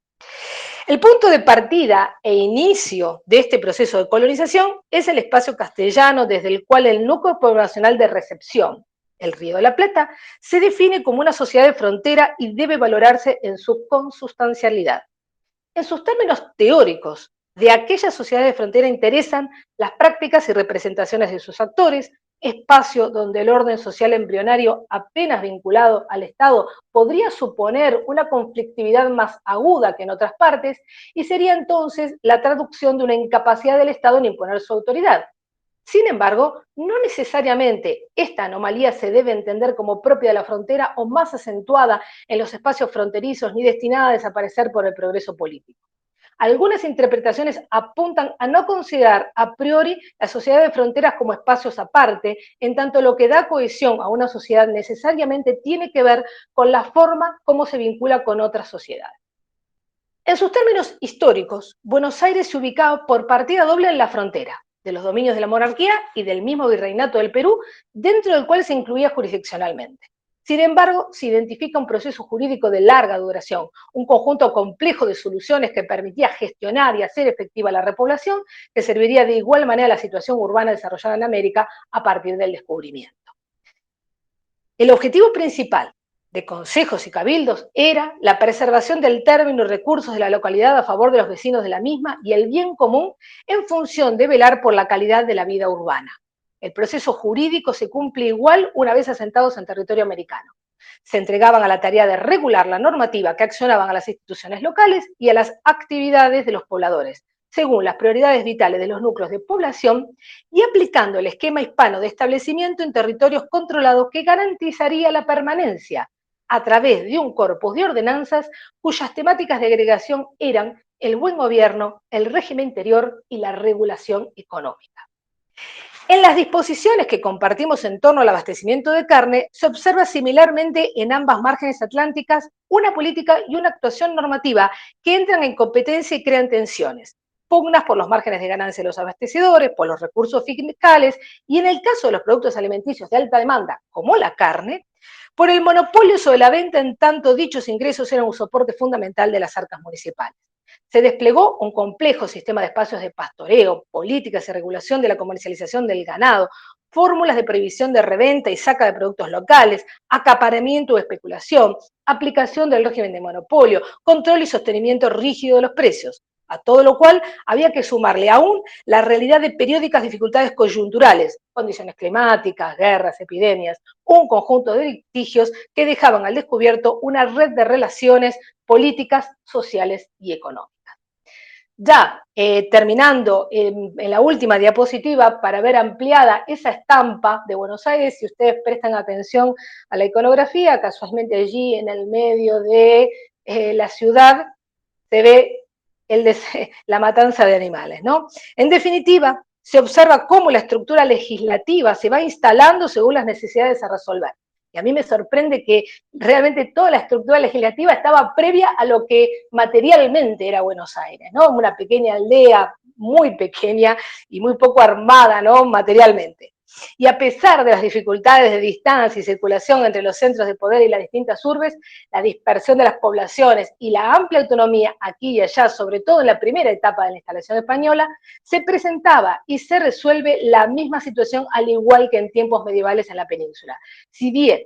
El punto de partida e inicio de este proceso de colonización es el espacio castellano, desde el cual el núcleo poblacional de recepción, el Río de la Plata, se define como una sociedad de frontera y debe valorarse en su consustancialidad. En sus términos teóricos, de aquella sociedad de frontera interesan las prácticas y representaciones de sus actores, espacio donde el orden social embrionario, apenas vinculado al Estado, podría suponer una conflictividad más aguda que en otras partes, y sería entonces la traducción de una incapacidad del Estado en imponer su autoridad. Sin embargo, no necesariamente esta anomalía se debe entender como propia de la frontera o más acentuada en los espacios fronterizos ni destinada a desaparecer por el progreso político. Algunas interpretaciones apuntan a no considerar a priori la sociedad de fronteras como espacios aparte, en tanto lo que da cohesión a una sociedad necesariamente tiene que ver con la forma como se vincula con otras sociedades. En sus términos históricos, Buenos Aires se ubicaba por partida doble en la frontera, de los dominios de la monarquía y del mismo virreinato del Perú, dentro del cual se incluía jurisdiccionalmente. Sin embargo, se identifica un proceso jurídico de larga duración, un conjunto complejo de soluciones que permitía gestionar y hacer efectiva la repoblación, que serviría de igual manera a la situación urbana desarrollada en América a partir del descubrimiento. El objetivo principal de consejos y cabildos era la preservación del término y recursos de la localidad a favor de los vecinos de la misma y el bien común en función de velar por la calidad de la vida urbana. El proceso jurídico se cumple igual una vez asentados en territorio americano. Se entregaban a la tarea de regular la normativa que accionaban a las instituciones locales y a las actividades de los pobladores, según las prioridades vitales de los núcleos de población y aplicando el esquema hispano de establecimiento en territorios controlados que garantizaría la permanencia a través de un corpus de ordenanzas cuyas temáticas de agregación eran el buen gobierno, el régimen interior y la regulación económica. En las disposiciones que compartimos en torno al abastecimiento de carne, se observa similarmente en ambas márgenes atlánticas una política y una actuación normativa que entran en competencia y crean tensiones. Pugnas por los márgenes de ganancia de los abastecedores, por los recursos fiscales y, en el caso de los productos alimenticios de alta demanda, como la carne, por el monopolio sobre la venta, en tanto dichos ingresos eran un soporte fundamental de las arcas municipales. Se desplegó un complejo sistema de espacios de pastoreo, políticas y regulación de la comercialización del ganado, fórmulas de prohibición de reventa y saca de productos locales, acaparamiento o especulación, aplicación del régimen de monopolio, control y sostenimiento rígido de los precios. A todo lo cual había que sumarle aún la realidad de periódicas dificultades coyunturales, condiciones climáticas, guerras, epidemias, un conjunto de litigios que dejaban al descubierto una red de relaciones políticas, sociales y económicas. Ya terminando en la última diapositiva, para ver ampliada esa estampa de Buenos Aires, si ustedes prestan atención a la iconografía, casualmente allí en el medio de la ciudad se ve la matanza de animales, ¿no? En definitiva, se observa cómo la estructura legislativa se va instalando según las necesidades a resolver. Y a mí me sorprende que realmente toda la estructura legislativa estaba previa a lo que materialmente era Buenos Aires, ¿no? Una pequeña aldea muy pequeña y muy poco armada, ¿no? Materialmente. Y a pesar de las dificultades de distancia y circulación entre los centros de poder y las distintas urbes, la dispersión de las poblaciones y la amplia autonomía aquí y allá, sobre todo en la primera etapa de la instalación española, se presentaba y se resuelve la misma situación al igual que en tiempos medievales en la península. Si bien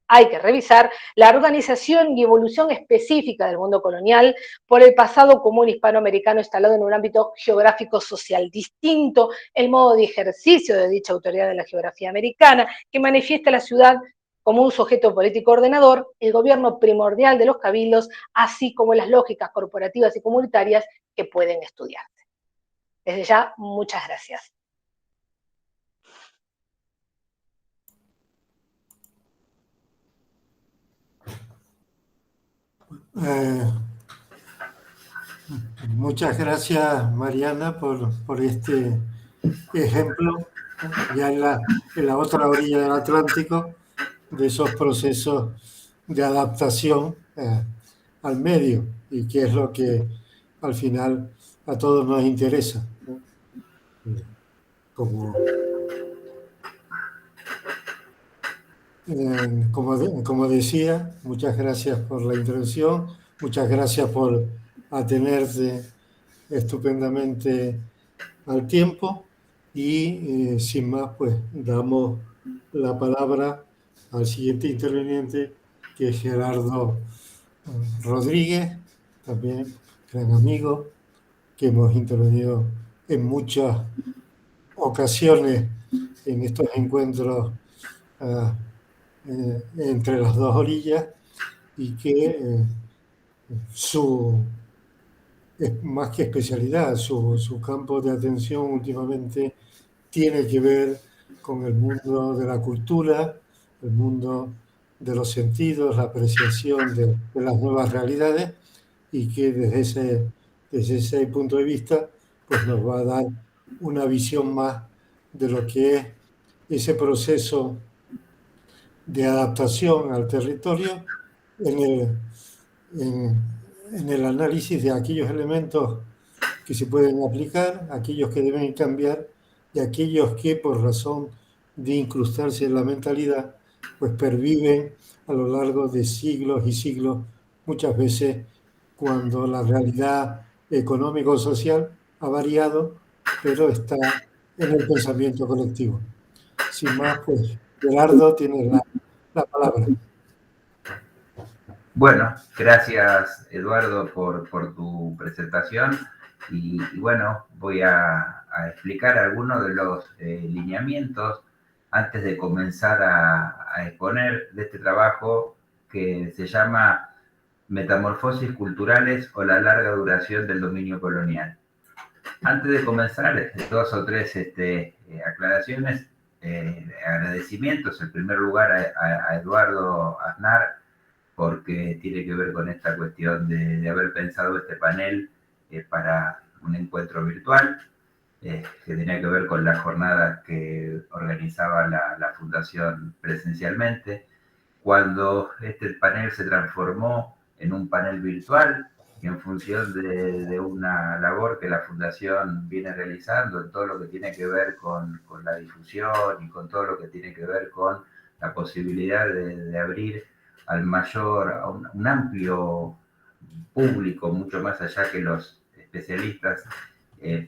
hay que revisar la organización y evolución específica del mundo colonial por el pasado común hispanoamericano instalado en un ámbito geográfico social distinto, el modo de ejercicio de dicha autoridad de la geografía americana, que manifiesta la ciudad como un sujeto político ordenador, el gobierno primordial de los cabildos, así como las lógicas corporativas y comunitarias que pueden estudiarse. Desde ya, muchas gracias. Muchas gracias, Mariana, por este ejemplo, ya en la otra orilla del Atlántico, de esos procesos de adaptación al medio, y que es lo que al final a todos nos interesa, ¿no? Como, como decía, muchas gracias por la introducción, muchas gracias por atenerte estupendamente al tiempo y sin más, pues damos la palabra al siguiente interviniente, que es Gerardo Rodríguez, también gran amigo, que hemos intervenido en muchas ocasiones en estos encuentros entre las dos orillas, y que su es más que especialidad, su campo de atención últimamente tiene que ver con el mundo de la cultura, el mundo de los sentidos, la apreciación de las nuevas realidades, y que desde ese punto de vista pues nos va a dar una visión más de lo que es ese proceso de adaptación al territorio en en el análisis de aquellos elementos que se pueden aplicar, aquellos que deben cambiar y aquellos que por razón de incrustarse en la mentalidad pues perviven a lo largo de siglos y siglos, muchas veces cuando la realidad económico-social ha variado, pero está en el pensamiento colectivo. Sin más, pues Gerardo tiene la palabra. Bueno, gracias Eduardo por tu presentación y bueno, voy a explicar algunos de los lineamientos antes de comenzar a exponer de este trabajo que se llama Metamorfosis culturales o la larga duración del dominio colonial. Antes de comenzar, dos o tres aclaraciones, agradecimientos. En primer lugar a Eduardo Aznar, porque tiene que ver con esta cuestión de haber pensado este panel para un encuentro virtual, que tenía que ver con las jornadas que organizaba la Fundación presencialmente. Cuando este panel se transformó en un panel virtual, y en función de una labor que la Fundación viene realizando en todo lo que tiene que ver con la difusión y con todo lo que tiene que ver con la posibilidad de abrir al mayor, a un amplio público, mucho más allá que los especialistas.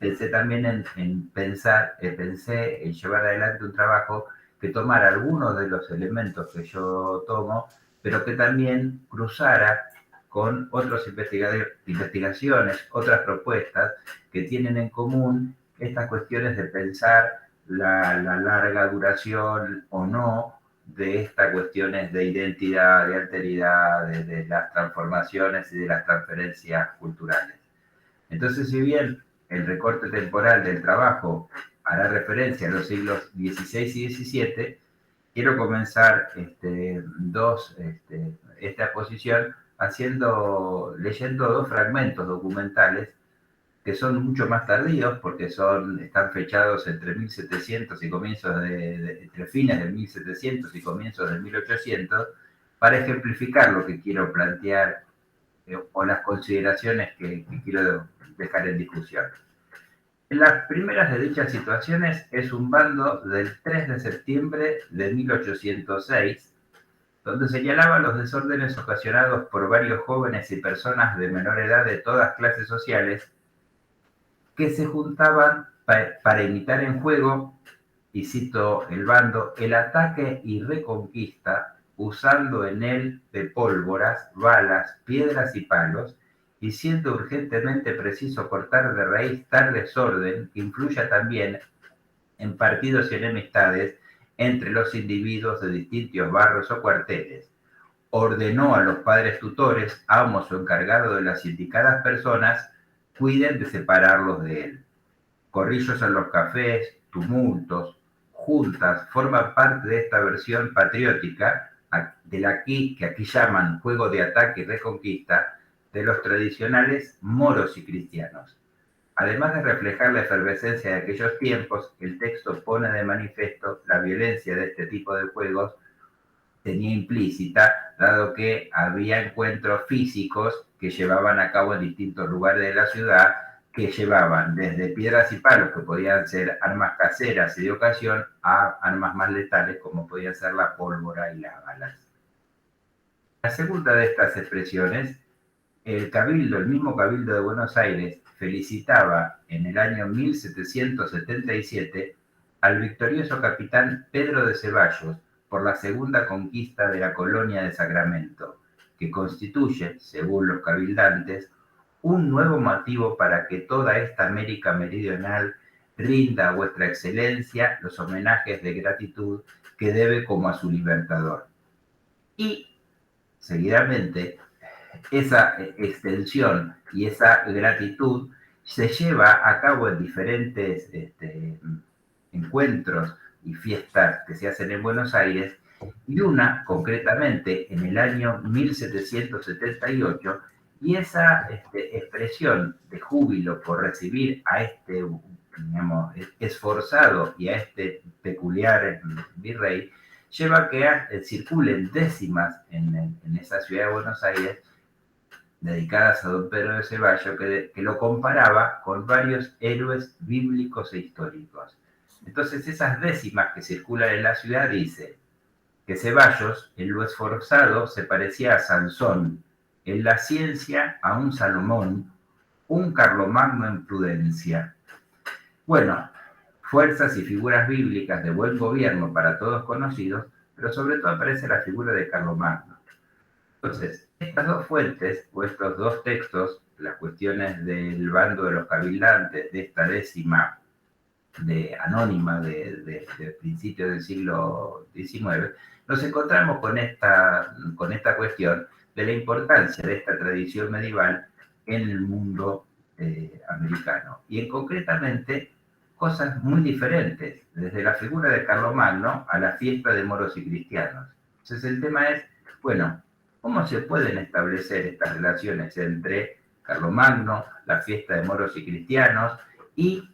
Pensé también pensé en llevar adelante un trabajo que tomara algunos de los elementos que yo tomo, pero que también cruzara con otras investigaciones, otras propuestas que tienen en común estas cuestiones de pensar la larga duración o no de estas cuestiones de identidad, de alteridad, de las transformaciones y de las transferencias culturales. Entonces, si bien el recorte temporal del trabajo hará referencia a los siglos XVI y XVII, quiero comenzar esta exposición leyendo dos fragmentos documentales que son mucho más tardíos porque están fechados entre 1700 y entre fines del 1700 y comienzos del 1800, para ejemplificar lo que quiero plantear o las consideraciones que quiero dejar en discusión. En las primeras de dichas situaciones es un bando del 3 de septiembre de 1806, donde señalaba los desórdenes ocasionados por varios jóvenes y personas de menor edad de todas clases sociales que se juntaban para imitar en juego, y cito el bando, el ataque y reconquista, usando en él de pólvoras, balas, piedras y palos, y siendo urgentemente preciso cortar de raíz tal desorden que influya también en partidos y enemistades entre los individuos de distintos barrios o cuarteles. Ordenó a los padres tutores, amos o encargados de las indicadas personas, cuiden de separarlos de él. Corrillos en los cafés, tumultos, juntas, forman parte de esta versión patriótica que aquí llaman juego de ataque y reconquista, de los tradicionales moros y cristianos. Además de reflejar la efervescencia de aquellos tiempos, el texto pone de manifiesto la violencia de este tipo de juegos tenía implícita, dado que había encuentros físicos que llevaban a cabo en distintos lugares de la ciudad, que llevaban desde piedras y palos, que podían ser armas caseras y de ocasión, a armas más letales, como podían ser la pólvora y las balas. La segunda de estas expresiones, el mismo Cabildo de Buenos Aires, felicitaba en el año 1777 al victorioso capitán Pedro de Ceballos por la segunda conquista de la colonia de Sacramento, que constituye, según los cabildantes, un nuevo motivo para que toda esta América meridional rinda a vuestra excelencia los homenajes de gratitud que debe como a su libertador. Y, seguidamente, esa extensión y esa gratitud se lleva a cabo en diferentes encuentros y fiestas que se hacen en Buenos Aires, y una concretamente en el año 1778, y esa expresión de júbilo por recibir a digamos, esforzado y a este peculiar virrey, lleva a que circulen décimas en esa ciudad de Buenos Aires dedicadas a don Pedro de Ceballos, que lo comparaba con varios héroes bíblicos e históricos. Entonces, esas décimas que circulan en la ciudad dice: que Ceballos, en lo esforzado, se parecía a Sansón, en la ciencia a un Salomón, un Carlomagno en prudencia. Bueno, fuerzas y figuras bíblicas de buen gobierno para todos conocidos, pero sobre todo aparece la figura de Carlomagno. Entonces, estas dos fuentes, o estos dos textos, las cuestiones del bando de los cabildantes, de esta décima anónima de principios del siglo XIX, nos encontramos con esta cuestión de la importancia de esta tradición medieval en el mundo americano. Y concretamente, cosas muy diferentes, desde la figura de Carlomagno a la fiesta de moros y cristianos. Entonces el tema es, bueno, ¿cómo se pueden establecer estas relaciones entre Carlomagno, la fiesta de moros y cristianos, y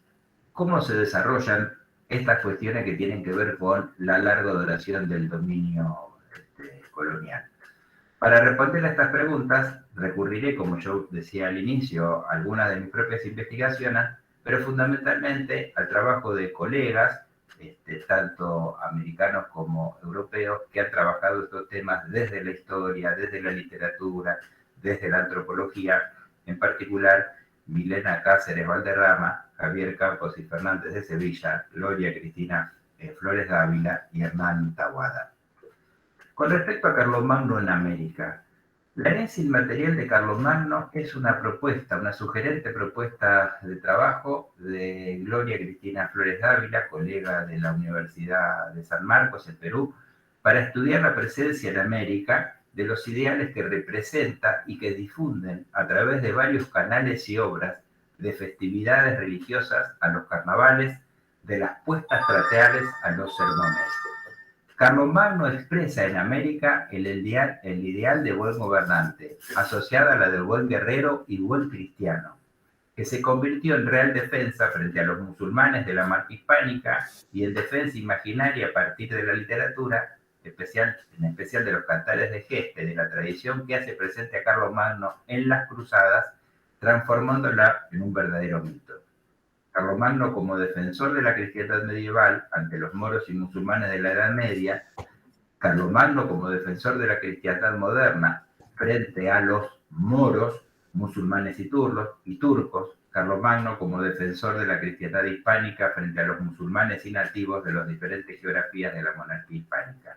cómo se desarrollan estas cuestiones que tienen que ver con la larga duración del dominio colonial? Para responder a estas preguntas, recurriré, como yo decía al inicio, a algunas de mis propias investigaciones, pero fundamentalmente al trabajo de colegas, tanto americanos como europeos, que han trabajado estos temas desde la historia, desde la literatura, desde la antropología, en particular Milena Cáceres Valderrama, Javier Campos y Fernández de Sevilla, Gloria Cristina Flores Dávila y Hernán Taboada. Con respecto a Carlomagno en América, la herencia inmaterial de Carlomagno es una propuesta, una sugerente propuesta de trabajo de Gloria Cristina Flores Dávila, colega de la Universidad de San Marcos, en Perú, para estudiar la presencia en América de los ideales que representa y que difunden a través de varios canales y obras, de festividades religiosas a los carnavales, de las puestas teatrales a los sermones. Carlomagno expresa en América el ideal de buen gobernante, asociada a la del buen guerrero y buen cristiano, que se convirtió en real defensa frente a los musulmanes de la marca hispánica y en defensa imaginaria a partir de la literatura, en especial de los cantares de gesta, de la tradición que hace presente a Carlomagno en las cruzadas, transformándola en un verdadero mito. Carlomagno como defensor de la cristiandad medieval ante los moros y musulmanes de la Edad Media, Carlomagno como defensor de la cristiandad moderna frente a los moros, musulmanes y turcos, Carlomagno como defensor de la cristiandad hispánica frente a los musulmanes y nativos de las diferentes geografías de la monarquía hispánica.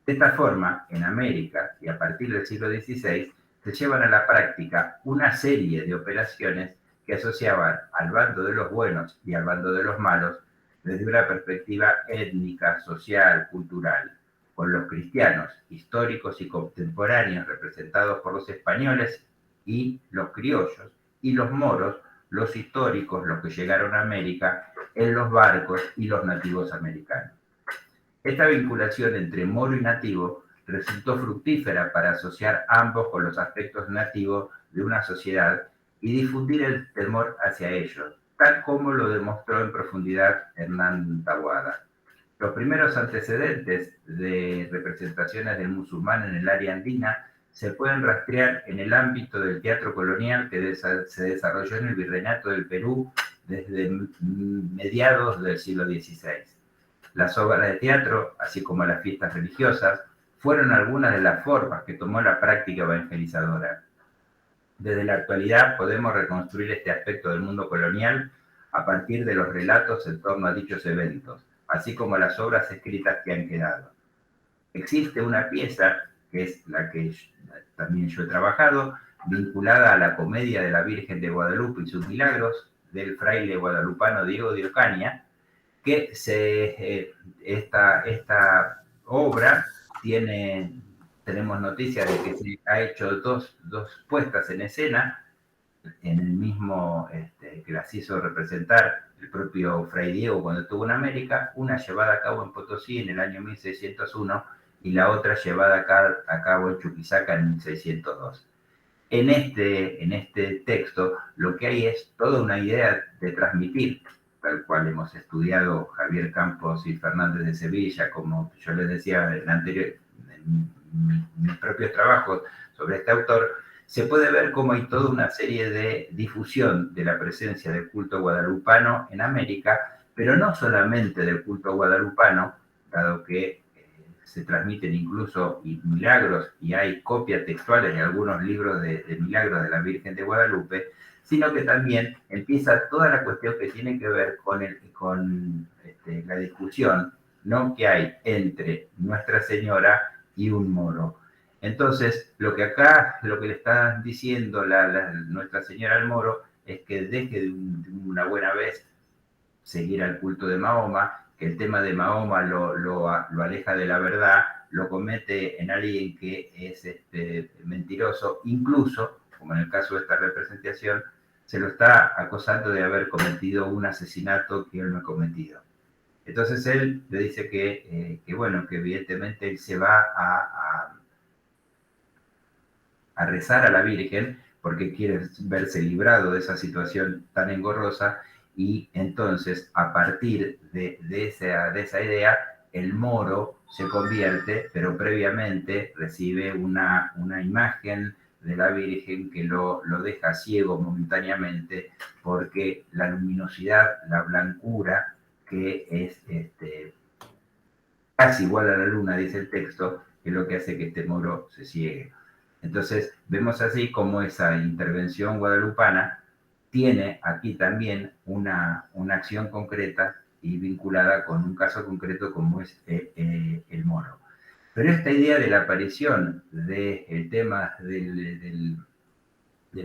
De esta forma, en América y a partir del siglo XVI, se llevan a la práctica una serie de operaciones que asociaban al bando de los buenos y al bando de los malos desde una perspectiva étnica, social, cultural, con los cristianos históricos y contemporáneos representados por los españoles y los criollos, y los moros, los históricos, los que llegaron a América en los barcos y los nativos americanos. Esta vinculación entre moro y nativo resultó fructífera para asociar ambos con los aspectos nativos de una sociedad y difundir el temor hacia ellos, tal como lo demostró en profundidad Hernán Taboada. Los primeros antecedentes de representaciones del musulmán en el área andina se pueden rastrear en el ámbito del teatro colonial que se desarrolló en el Virreinato del Perú desde mediados del siglo XVI. Las obras de teatro, así como las fiestas religiosas, fueron algunas de las formas que tomó la práctica evangelizadora. Desde la actualidad podemos reconstruir este aspecto del mundo colonial a partir de los relatos en torno a dichos eventos, así como las obras escritas que han quedado. Existe una pieza, que es la que también yo he trabajado, vinculada a la comedia de la Virgen de Guadalupe y sus milagros, del fraile guadalupano Diego de Ocaña, que esta obra tenemos noticias de que se ha hecho dos puestas en escena, en el mismo que las hizo representar el propio Fray Diego cuando estuvo en América, una llevada a cabo en Potosí en el año 1601 y la otra llevada a cabo en Chuquisaca en 1602. En este texto lo que hay es toda una idea de transmitir, tal cual hemos estudiado Javier Campos y Fernández de Sevilla, como yo les decía en mis propios trabajos sobre este autor, se puede ver cómo hay toda una serie de difusión de la presencia del culto guadalupano en América, pero no solamente del culto guadalupano, dado que se transmiten incluso milagros y hay copias textuales de algunos libros de milagros de la Virgen de Guadalupe, sino que también empieza toda la cuestión que tiene que ver con la discusión, ¿no?, que hay entre Nuestra Señora y un moro. Entonces, lo que le está diciendo Nuestra Señora al moro es que deje de una buena vez seguir al culto de Mahoma, que el tema de Mahoma lo aleja de la verdad, lo comete en alguien que es mentiroso, incluso, como en el caso de esta representación, se lo está acusando de haber cometido un asesinato que él no ha cometido. Entonces él le dice que evidentemente él se va a rezar a la Virgen porque quiere verse librado de esa situación tan engorrosa, y entonces a partir de esa idea el moro se convierte, pero previamente recibe una imagen de la Virgen que lo deja ciego momentáneamente, porque la luminosidad, la blancura, que es casi igual a la luna, dice el texto, es lo que hace que este moro se ciegue. Entonces vemos así como esa intervención guadalupana tiene aquí también una acción concreta y vinculada con un caso concreto como es el moro. Pero esta idea de la aparición del tema del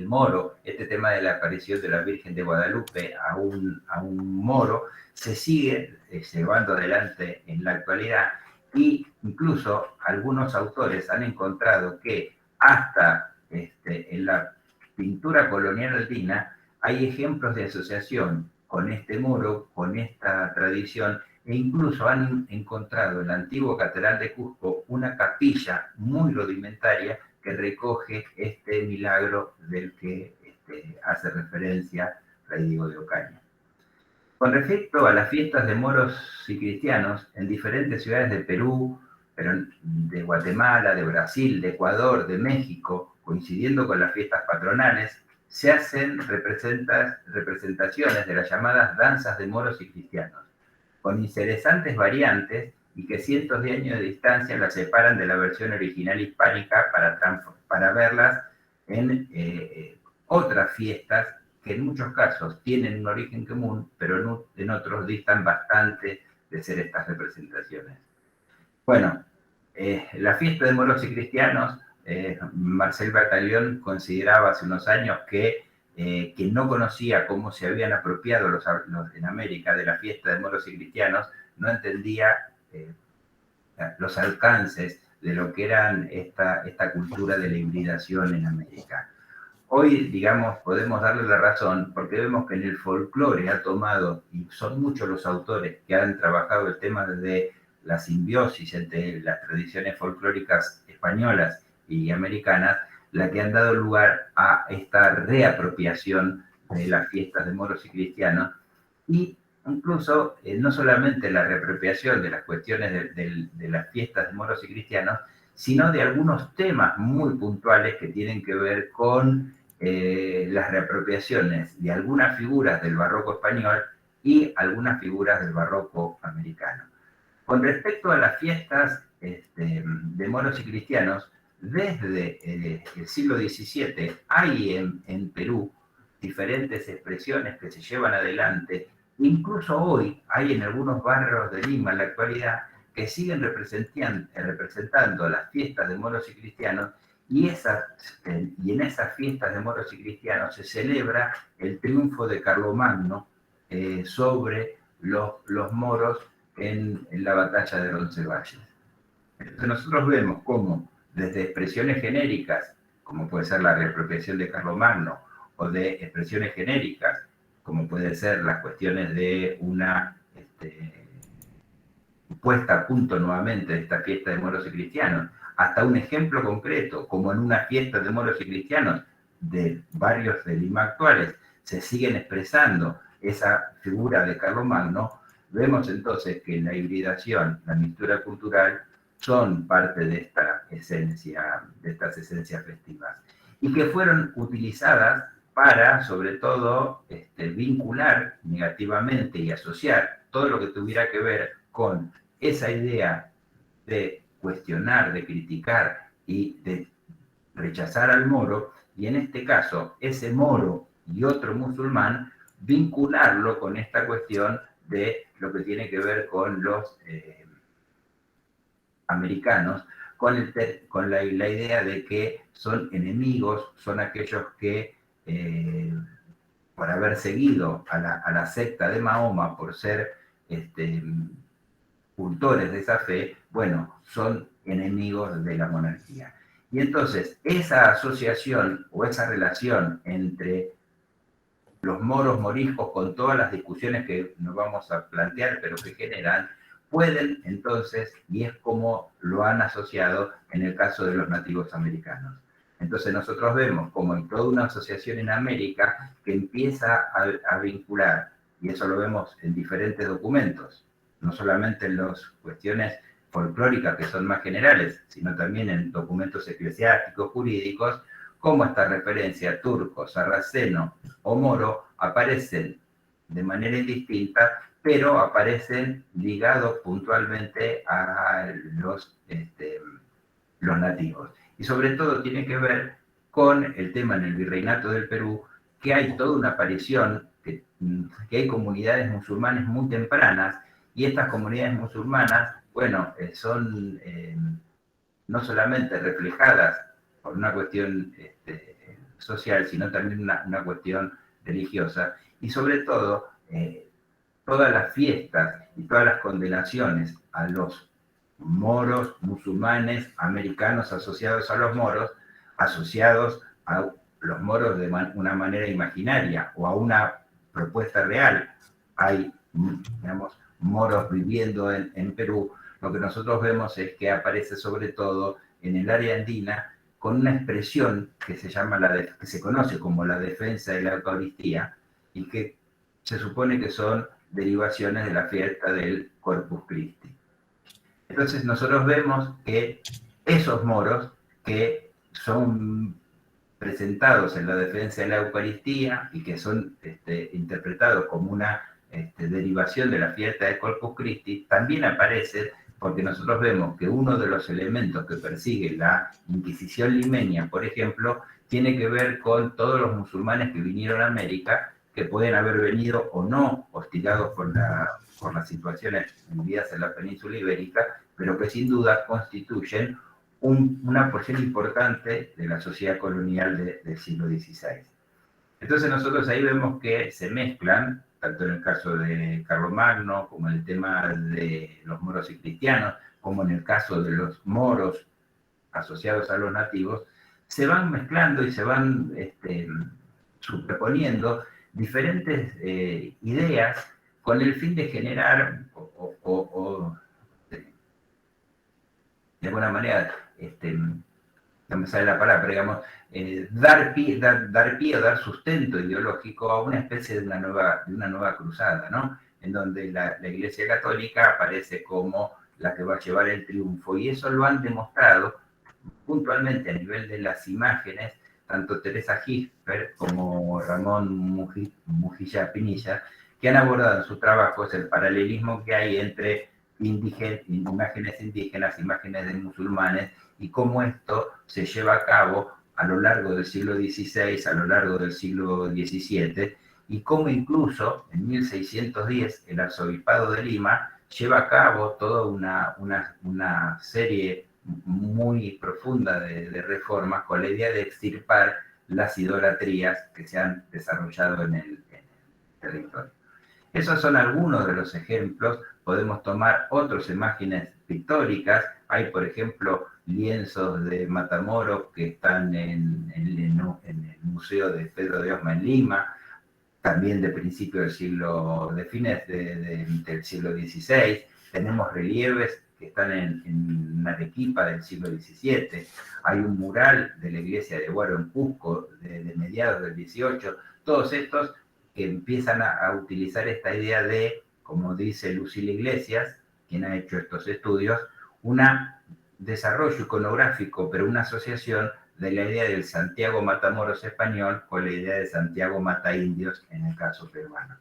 moro, este tema de la aparición de la Virgen de Guadalupe a un moro, se sigue llevando adelante en la actualidad, y incluso algunos autores han encontrado que hasta en la pintura colonial andina hay ejemplos de asociación con este moro, con esta tradición, e incluso han encontrado en la antigua Catedral de Cusco una capilla muy rudimentaria que recoge este milagro del que hace referencia Fray Diego de Ocaña. Con respecto a las fiestas de moros y cristianos, en diferentes ciudades de Perú, de Guatemala, de Brasil, de Ecuador, de México, coincidiendo con las fiestas patronales, se hacen representaciones de las llamadas danzas de moros y cristianos, con interesantes variantes y que cientos de años de distancia las separan de la versión original hispánica para verlas en otras fiestas que en muchos casos tienen un origen común, pero en otros distan bastante de ser estas representaciones. Bueno, la fiesta de moros y cristianos, Marcel Batallón consideraba hace unos años que no conocía cómo se habían apropiado los en América de la fiesta de moros y cristianos, no entendía los alcances de lo que eran esta cultura de la hibridación en América. Hoy, digamos, podemos darle la razón porque vemos que en el folclore ha tomado, y son muchos los autores que han trabajado el tema de la simbiosis entre las tradiciones folclóricas españolas y americanas, la que han dado lugar a esta reapropiación de las fiestas de moros y cristianos, y incluso no solamente la reapropiación de las cuestiones de las fiestas de moros y cristianos, sino de algunos temas muy puntuales que tienen que ver con las reapropiaciones de algunas figuras del barroco español y algunas figuras del barroco americano. Con respecto a las fiestas de moros y cristianos, desde el siglo XVII hay en Perú diferentes expresiones que se llevan adelante. Incluso hoy hay en algunos barrios de Lima en la actualidad que siguen representando las fiestas de moros y cristianos, y en esas fiestas de moros y cristianos se celebra el triunfo de Carlomagno sobre los moros en la batalla de Roncesvalles. Entonces nosotros vemos cómo desde expresiones genéricas, como puede ser la reapropiación de Carlomagno, o de expresiones genéricas, como pueden ser las cuestiones de una puesta a punto nuevamente de esta fiesta de moros y cristianos, hasta un ejemplo concreto, como en una fiesta de moros y cristianos de barrios de Lima actuales, se siguen expresando esa figura de Carlomagno. Vemos entonces que la hibridación, la mixtura cultural, son parte de esta esencia, de estas esencias festivas, y que fueron utilizadas para, sobre todo, vincular negativamente y asociar todo lo que tuviera que ver con esa idea de cuestionar, de criticar y de rechazar al moro, y en este caso ese moro y otro musulmán vincularlo con esta cuestión de lo que tiene que ver con los americanos, con la idea de que son enemigos, son aquellos que por haber seguido a la secta de Mahoma, por ser cultores de esa fe, bueno, son enemigos de la monarquía. Y entonces, esa asociación o esa relación entre los moros moriscos, con todas las discusiones que nos vamos a plantear, pero que generan, pueden entonces, y es como lo han asociado en el caso de los nativos americanos. Entonces nosotros vemos como en toda una asociación en América que empieza a vincular, y eso lo vemos en diferentes documentos, no solamente en las cuestiones folclóricas que son más generales, sino también en documentos eclesiásticos, jurídicos, como esta referencia turco, sarraceno o moro aparecen de manera indistinta, pero aparecen ligados puntualmente a los nativos. Y sobre todo tiene que ver con el tema en el Virreinato del Perú, que hay toda una aparición, que hay comunidades musulmanas muy tempranas, y estas comunidades musulmanas, bueno, son no solamente reflejadas por una cuestión social, sino también una cuestión religiosa, y sobre todo todas las fiestas y todas las condenaciones a los moros, musulmanes, americanos asociados a los moros, asociados a los moros de una manera imaginaria o a una propuesta real. Hay, digamos, moros viviendo en Perú. Lo que nosotros vemos es que aparece sobre todo en el área andina con una expresión que se llama que se conoce como la defensa de la Eucaristía, y que se supone que son derivaciones de la fiesta del Corpus Christi. Entonces nosotros vemos que esos moros que son presentados en la defensa de la Eucaristía y que son interpretados como una derivación de la fiesta del Corpus Christi, también aparecen porque nosotros vemos que uno de los elementos que persigue la Inquisición limeña, por ejemplo, tiene que ver con todos los musulmanes que vinieron a América, que pueden haber venido o no hostigados por las situaciones vividas en la península ibérica, pero que sin duda constituyen una porción importante de la sociedad colonial del siglo XVI. Entonces nosotros ahí vemos que se mezclan, tanto en el caso de Carlomagno, como en el tema de los moros y cristianos, como en el caso de los moros asociados a los nativos, se van mezclando y se van superponiendo diferentes ideas con el fin de generar de alguna manera, no me sale la palabra, pero digamos, dar pie o dar sustento ideológico a una especie de una nueva cruzada, ¿no? En donde la Iglesia Católica aparece como la que va a llevar el triunfo, y eso lo han demostrado puntualmente a nivel de las imágenes, tanto Teresa Gisper como Ramón Mujilla Pinilla, que han abordado en sus trabajos el paralelismo que hay entre imágenes indígenas, imágenes de musulmanes, y cómo esto se lleva a cabo a lo largo del siglo XVI, a lo largo del siglo XVII, y cómo incluso en 1610 el arzobispado de Lima lleva a cabo toda una serie muy profunda de reformas con la idea de extirpar las idolatrías que se han desarrollado en el territorio. Esos son algunos de los ejemplos. Podemos tomar otras imágenes pictóricas. Hay, por ejemplo, lienzos de Matamoros que están en el Museo de Pedro de Osma en Lima, también de principios de fines del siglo XVI. Tenemos relieves que están en Arequipa del siglo XVII. Hay un mural de la iglesia de Huaro en Cusco de mediados del XVIII. Todos estos que empiezan a utilizar esta idea de, como dice Lucila Iglesias, quien ha hecho estos estudios, un desarrollo iconográfico, pero una asociación de la idea del Santiago Matamoros español con la idea de Santiago Mataindios en el caso peruano.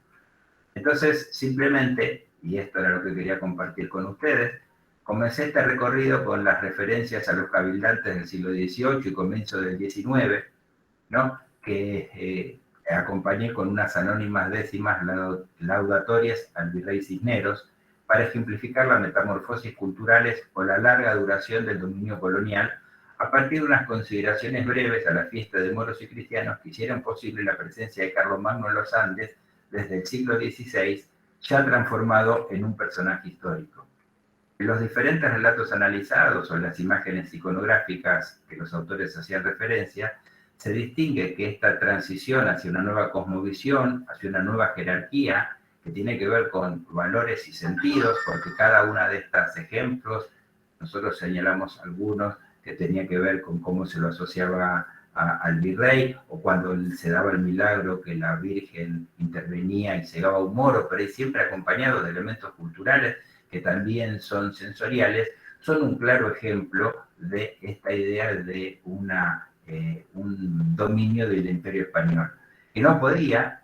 Entonces, simplemente, y esto era lo que quería compartir con ustedes, comencé este recorrido con las referencias a los cabildantes del siglo XVIII y comienzo del XIX, ¿no? Que acompañé con unas anónimas décimas laudatorias al virrey Cisneros para ejemplificar las metamorfosis culturales o la larga duración del dominio colonial a partir de unas consideraciones breves a la fiesta de moros y cristianos que hicieron posible la presencia de Carlomagno en los Andes desde el siglo XVI, ya transformado en un personaje histórico. En los diferentes relatos analizados o las imágenes iconográficas que los autores hacían referencia, se distingue que esta transición hacia una nueva cosmovisión, hacia una nueva jerarquía, que tiene que ver con valores y sentidos, porque cada una de estos ejemplos, nosotros señalamos algunos que tenía que ver con cómo se lo asociaba al virrey, o cuando se daba el milagro que la Virgen intervenía y cegaba un moro, pero siempre acompañado de elementos culturales que también son sensoriales, son un claro ejemplo de esta idea de un dominio del Imperio Español, que no podía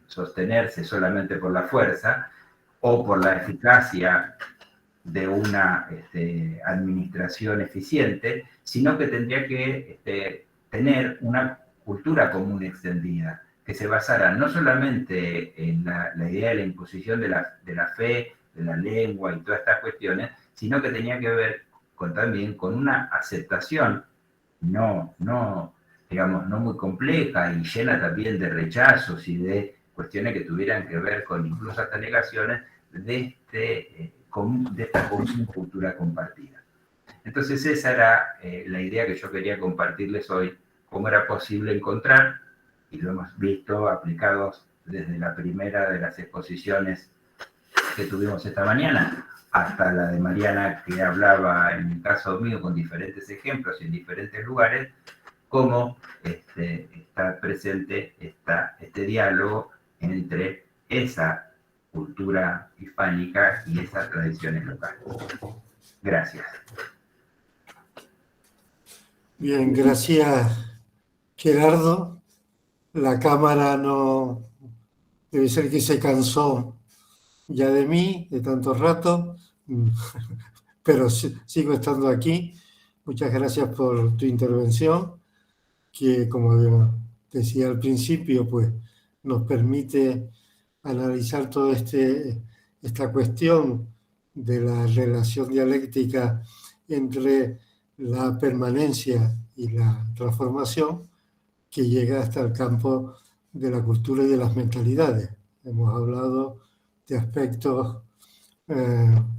sostenerse solamente por la fuerza o por la eficacia de una administración eficiente, sino que tendría que tener una cultura común extendida, que se basara no solamente en la idea de la imposición de la fe, de la lengua y todas estas cuestiones, sino que tenía que ver también con una aceptación no muy compleja y llena también de rechazos y de cuestiones que tuvieran que ver con incluso hasta negaciones de esta común cultura compartida. Entonces esa era la idea que yo quería compartirles hoy, cómo era posible encontrar, y lo hemos visto aplicados desde la primera de las exposiciones que tuvimos esta mañana, hasta la de Mariana, que hablaba en el caso mío con diferentes ejemplos en diferentes lugares, cómo está presente este diálogo entre esa cultura hispánica y esas tradiciones locales. Gracias. Bien, gracias, Gerardo. La cámara no debe ser que se cansó ya de mí, de tanto rato, pero sigo estando aquí. Muchas gracias por tu intervención, que como decía al principio, pues nos permite analizar toda esta cuestión de la relación dialéctica entre la permanencia y la transformación, que llega hasta el campo de la cultura y de las mentalidades. Hemos hablado de aspectos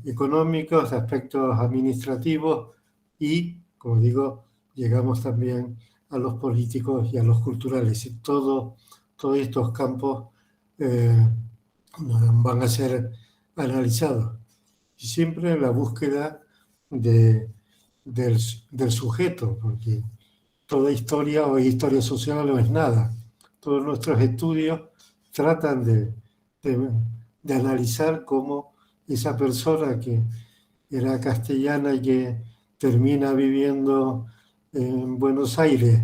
económicos, de aspectos administrativos y, como digo, llegamos también a los políticos y a los culturales. Y todos estos campos van a ser analizados. Y siempre en la búsqueda del sujeto, porque toda historia o historia social no es nada. Todos nuestros estudios tratan de analizar cómo esa persona que era castellana y que termina viviendo en Buenos Aires,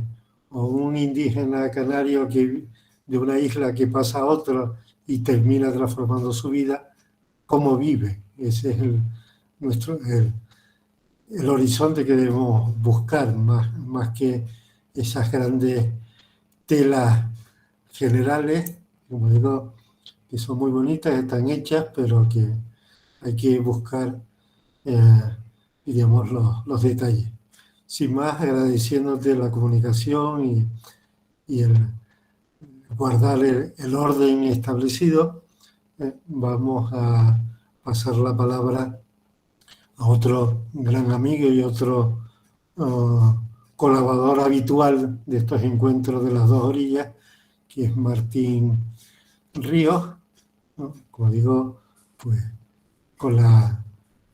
o un indígena canario de una isla que pasa a otro y termina transformando su vida, cómo vive. Ese es el horizonte que debemos buscar, más que esas grandes telas generales, como digo, que son muy bonitas, están hechas, pero que hay que buscar, digamos, los detalles. Sin más, agradeciéndote la comunicación y el guardar el orden establecido, vamos a pasar la palabra a otro gran amigo y otro colaborador habitual de estos encuentros de las dos orillas, que es Martín Ríos, ¿no? Como digo, pues con la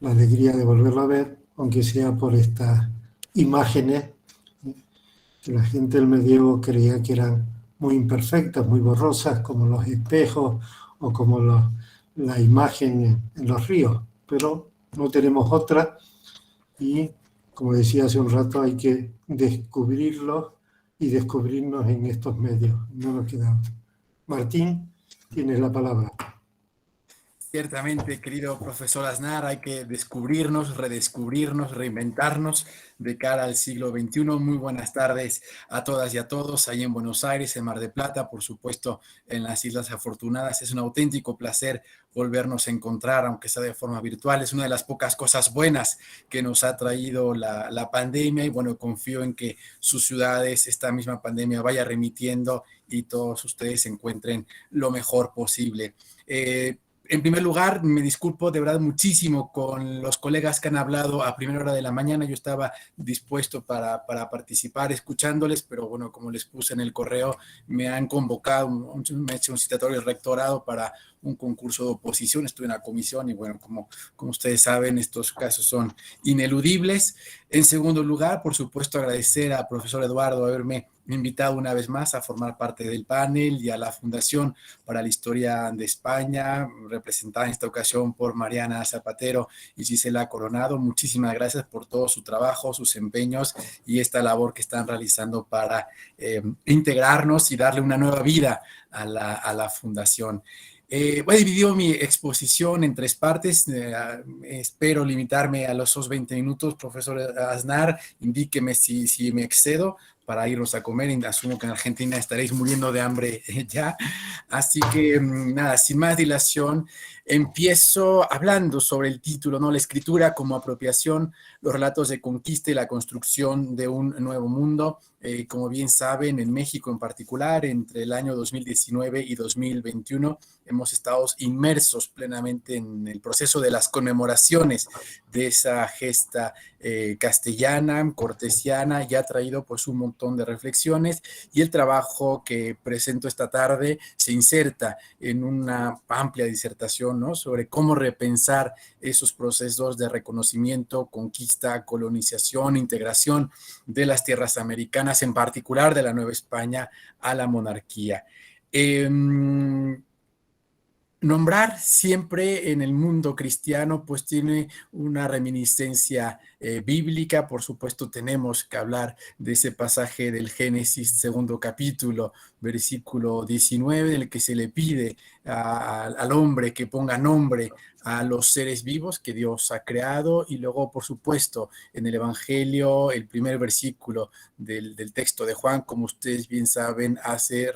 alegría de volverlo a ver, aunque sea por estas imágenes que la gente del medievo creía que eran muy imperfectas, muy borrosas, como los espejos o como la imagen en los ríos, pero no tenemos otra y, como decía hace un rato, hay que descubrirlos y descubrirnos en estos medios. No nos queda otra. Martín, tienes la palabra. Ciertamente, querido profesor Aznar, hay que descubrirnos, redescubrirnos, reinventarnos de cara al siglo XXI. Muy buenas tardes a todas y a todos, ahí en Buenos Aires, en Mar del Plata, por supuesto, en las Islas Afortunadas. Es un auténtico placer volvernos a encontrar, aunque sea de forma virtual. Es una de las pocas cosas buenas que nos ha traído la pandemia y bueno, confío en que sus ciudades, esta misma pandemia, vaya remitiendo y todos ustedes se encuentren lo mejor posible. En primer lugar, me disculpo de verdad muchísimo con los colegas que han hablado a primera hora de la mañana. Yo estaba dispuesto para participar escuchándoles, pero bueno, como les puse en el correo, me han convocado, me ha hecho un citatorio el rectorado para un concurso de oposición. Estuve en la comisión y bueno, como ustedes saben, estos casos son ineludibles. En segundo lugar, por supuesto, agradecer al profesor Eduardo haberme invitado una vez más a formar parte del panel y a la Fundación para la Historia de España, representada en esta ocasión por Mariana Zapatero y Gisela Coronado. Muchísimas gracias por todo su trabajo, sus empeños y esta labor que están realizando para integrarnos y darle una nueva vida a la Fundación. He dividido mi exposición en tres partes. Espero limitarme a los 20 minutos. Profesor Aznar, indíqueme si me excedo para irnos a comer. Asumo que en Argentina estaréis muriendo de hambre ya. Así que nada, sin más dilación, empiezo hablando sobre el título, ¿no? La escritura como apropiación, los relatos de conquista y la construcción de un nuevo mundo. Como bien saben, en México en particular, entre el año 2019 y 2021, hemos estado inmersos plenamente en el proceso de las conmemoraciones de esa gesta castellana, cortesiana, y ha traído pues un montón de reflexiones, y el trabajo que presento esta tarde se inserta en una amplia disertación, ¿no?, sobre cómo repensar esos procesos de reconocimiento, conquista, colonización, integración de las tierras americanas, en particular de la Nueva España, a la monarquía. Nombrar siempre en el mundo cristiano pues tiene una reminiscencia bíblica. Por supuesto tenemos que hablar de ese pasaje del Génesis, segundo capítulo, versículo 19, en el que se le pide al hombre que ponga nombre a los seres vivos que Dios ha creado, y luego por supuesto en el Evangelio el primer versículo del texto de Juan, como ustedes bien saben, hace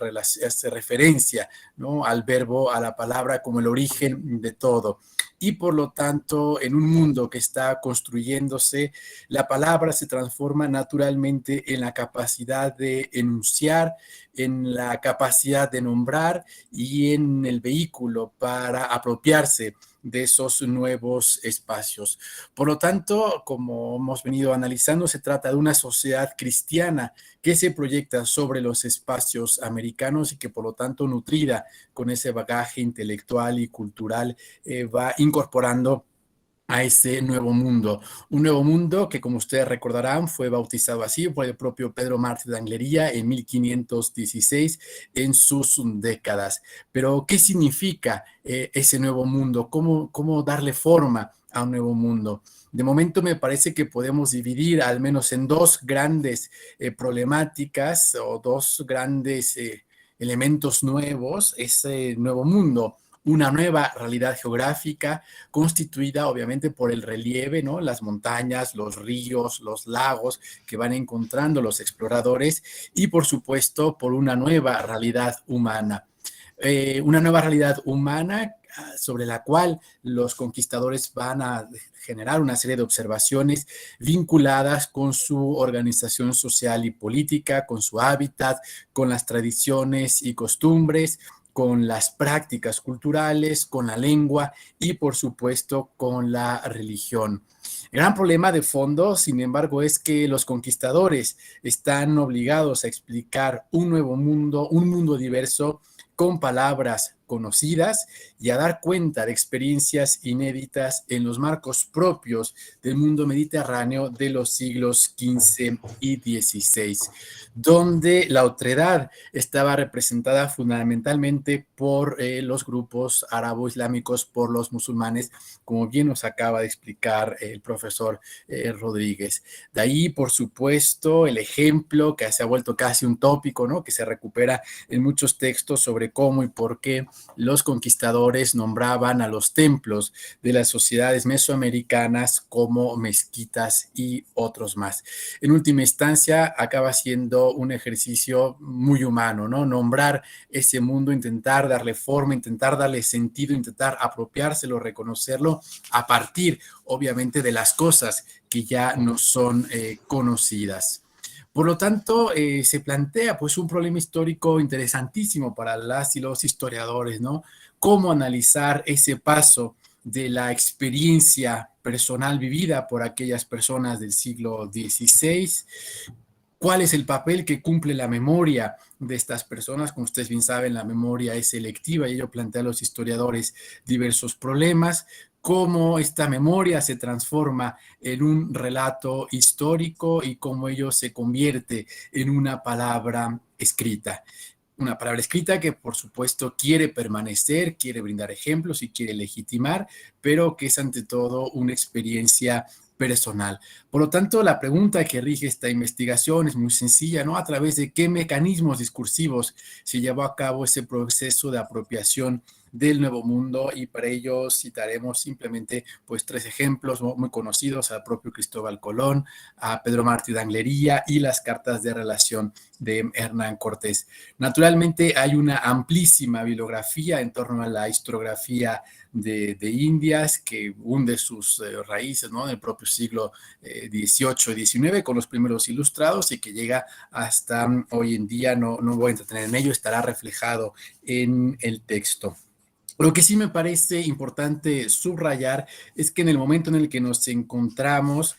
referencia, ¿no?, al verbo, a la palabra como el origen de todo. Y por lo tanto, en un mundo que está construyéndose, la palabra se transforma naturalmente en la capacidad de enunciar, en la capacidad de nombrar y en el vehículo para apropiarse de esos nuevos espacios. Por lo tanto, como hemos venido analizando, se trata de una sociedad cristiana que se proyecta sobre los espacios americanos y que por lo tanto, nutrida con ese bagaje intelectual y cultural, va incorporando a ese nuevo mundo. Un nuevo mundo que, como ustedes recordarán, fue bautizado así por el propio Pedro Martí de Anglería en 1516 en sus décadas. Pero, ¿qué significa ese nuevo mundo? ¿Cómo darle forma a un nuevo mundo? De momento me parece que podemos dividir al menos en dos grandes problemáticas o dos grandes elementos nuevos ese nuevo mundo. Una nueva realidad geográfica constituida obviamente por el relieve, ¿no?, las montañas, los ríos, los lagos que van encontrando los exploradores, y por supuesto por una nueva realidad humana. Una nueva realidad humana sobre la cual los conquistadores van a generar una serie de observaciones vinculadas con su organización social y política, con su hábitat, con las tradiciones y costumbres, con las prácticas culturales, con la lengua y, por supuesto, con la religión. El gran problema de fondo, sin embargo, es que los conquistadores están obligados a explicar un nuevo mundo, un mundo diverso, con palabras conocidas y a dar cuenta de experiencias inéditas en los marcos propios del mundo mediterráneo de los siglos XV y XVI, donde la otredad estaba representada fundamentalmente por los grupos árabo-islámicos, por los musulmanes, como bien nos acaba de explicar el profesor Rodríguez. De ahí, por supuesto, el ejemplo que se ha vuelto casi un tópico, ¿no?, que se recupera en muchos textos sobre cómo y por qué los conquistadores nombraban a los templos de las sociedades mesoamericanas como mezquitas y otros más. En última instancia, acaba siendo un ejercicio muy humano, ¿no? Nombrar ese mundo, intentar darle forma, intentar darle sentido, intentar apropiárselo, reconocerlo a partir, obviamente, de las cosas que ya no son conocidas. Por lo tanto, se plantea pues un problema histórico interesantísimo para las y los historiadores, ¿no? Cómo analizar ese paso de la experiencia personal vivida por aquellas personas del siglo XVI. ¿Cuál es el papel que cumple la memoria de estas personas? Como ustedes bien saben, la memoria es selectiva y ello plantea a los historiadores diversos problemas. Cómo esta memoria se transforma en un relato histórico y cómo ello se convierte en una palabra escrita. Una palabra escrita que, por supuesto, quiere permanecer, quiere brindar ejemplos y quiere legitimar, pero que es ante todo una experiencia personal. Por lo tanto, la pregunta que rige esta investigación es muy sencilla, ¿no? ¿A través de qué mecanismos discursivos se llevó a cabo ese proceso de apropiación del Nuevo Mundo? Y para ello citaremos simplemente pues 3 ejemplos muy conocidos: al propio Cristóbal Colón, a Pedro Martí de Anglería y las cartas de relación de Hernán Cortés. Naturalmente hay una amplísima bibliografía en torno a la historiografía de Indias, que hunde sus raíces, ¿no?, en el propio siglo XVIII y XIX con los primeros ilustrados y que llega hasta hoy en día. No voy a entretener en ello, estará reflejado en el texto. Lo que sí me parece importante subrayar es que en el momento en el que nos encontramos,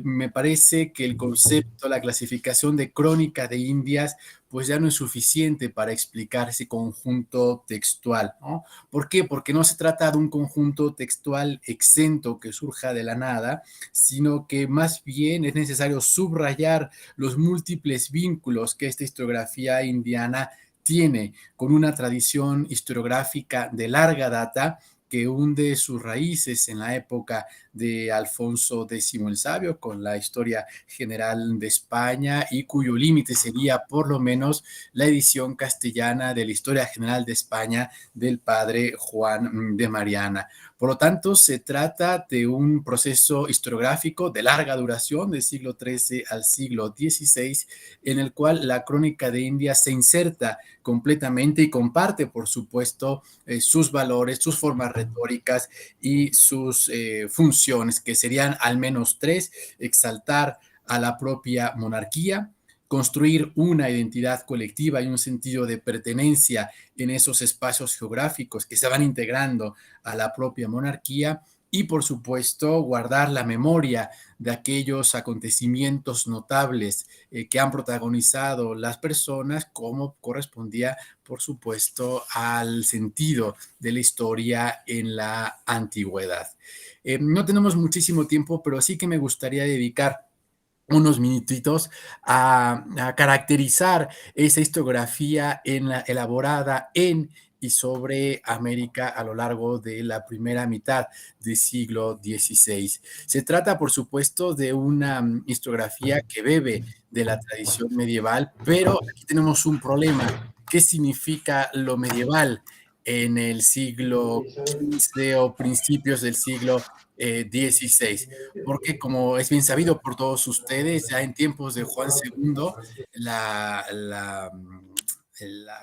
me parece que el concepto, la clasificación de crónica de Indias, pues ya no es suficiente para explicar ese conjunto textual, ¿no? ¿Por qué? Porque no se trata de un conjunto textual exento que surja de la nada, sino que más bien es necesario subrayar los múltiples vínculos que esta historiografía indiana tiene con una tradición historiográfica de larga data que hunde sus raíces en la época de Alfonso X el Sabio, con la historia general de España, y cuyo límite sería por lo menos la edición castellana de la historia general de España del padre Juan de Mariana. Por lo tanto, se trata de un proceso historiográfico de larga duración, del siglo XIII al siglo XVI, en el cual la crónica de Indias se inserta completamente y comparte, por supuesto, sus valores, sus formas retóricas y sus funciones, que serían al menos 3: exaltar a la propia monarquía, construir una identidad colectiva y un sentido de pertenencia en esos espacios geográficos que se van integrando a la propia monarquía, y por supuesto guardar la memoria de aquellos acontecimientos notables que han protagonizado las personas, como correspondía por supuesto al sentido de la historia en la antigüedad. No tenemos muchísimo tiempo, pero sí que me gustaría dedicar unos minutitos a caracterizar esa historiografía elaborada en y sobre América a lo largo de la primera mitad del siglo XVI. Se trata, por supuesto, de una historiografía que bebe de la tradición medieval, pero aquí tenemos un problema. ¿Qué significa lo medieval en el siglo XV o principios del siglo XVI? Porque, como es bien sabido por todos ustedes, ya en tiempos de Juan II, la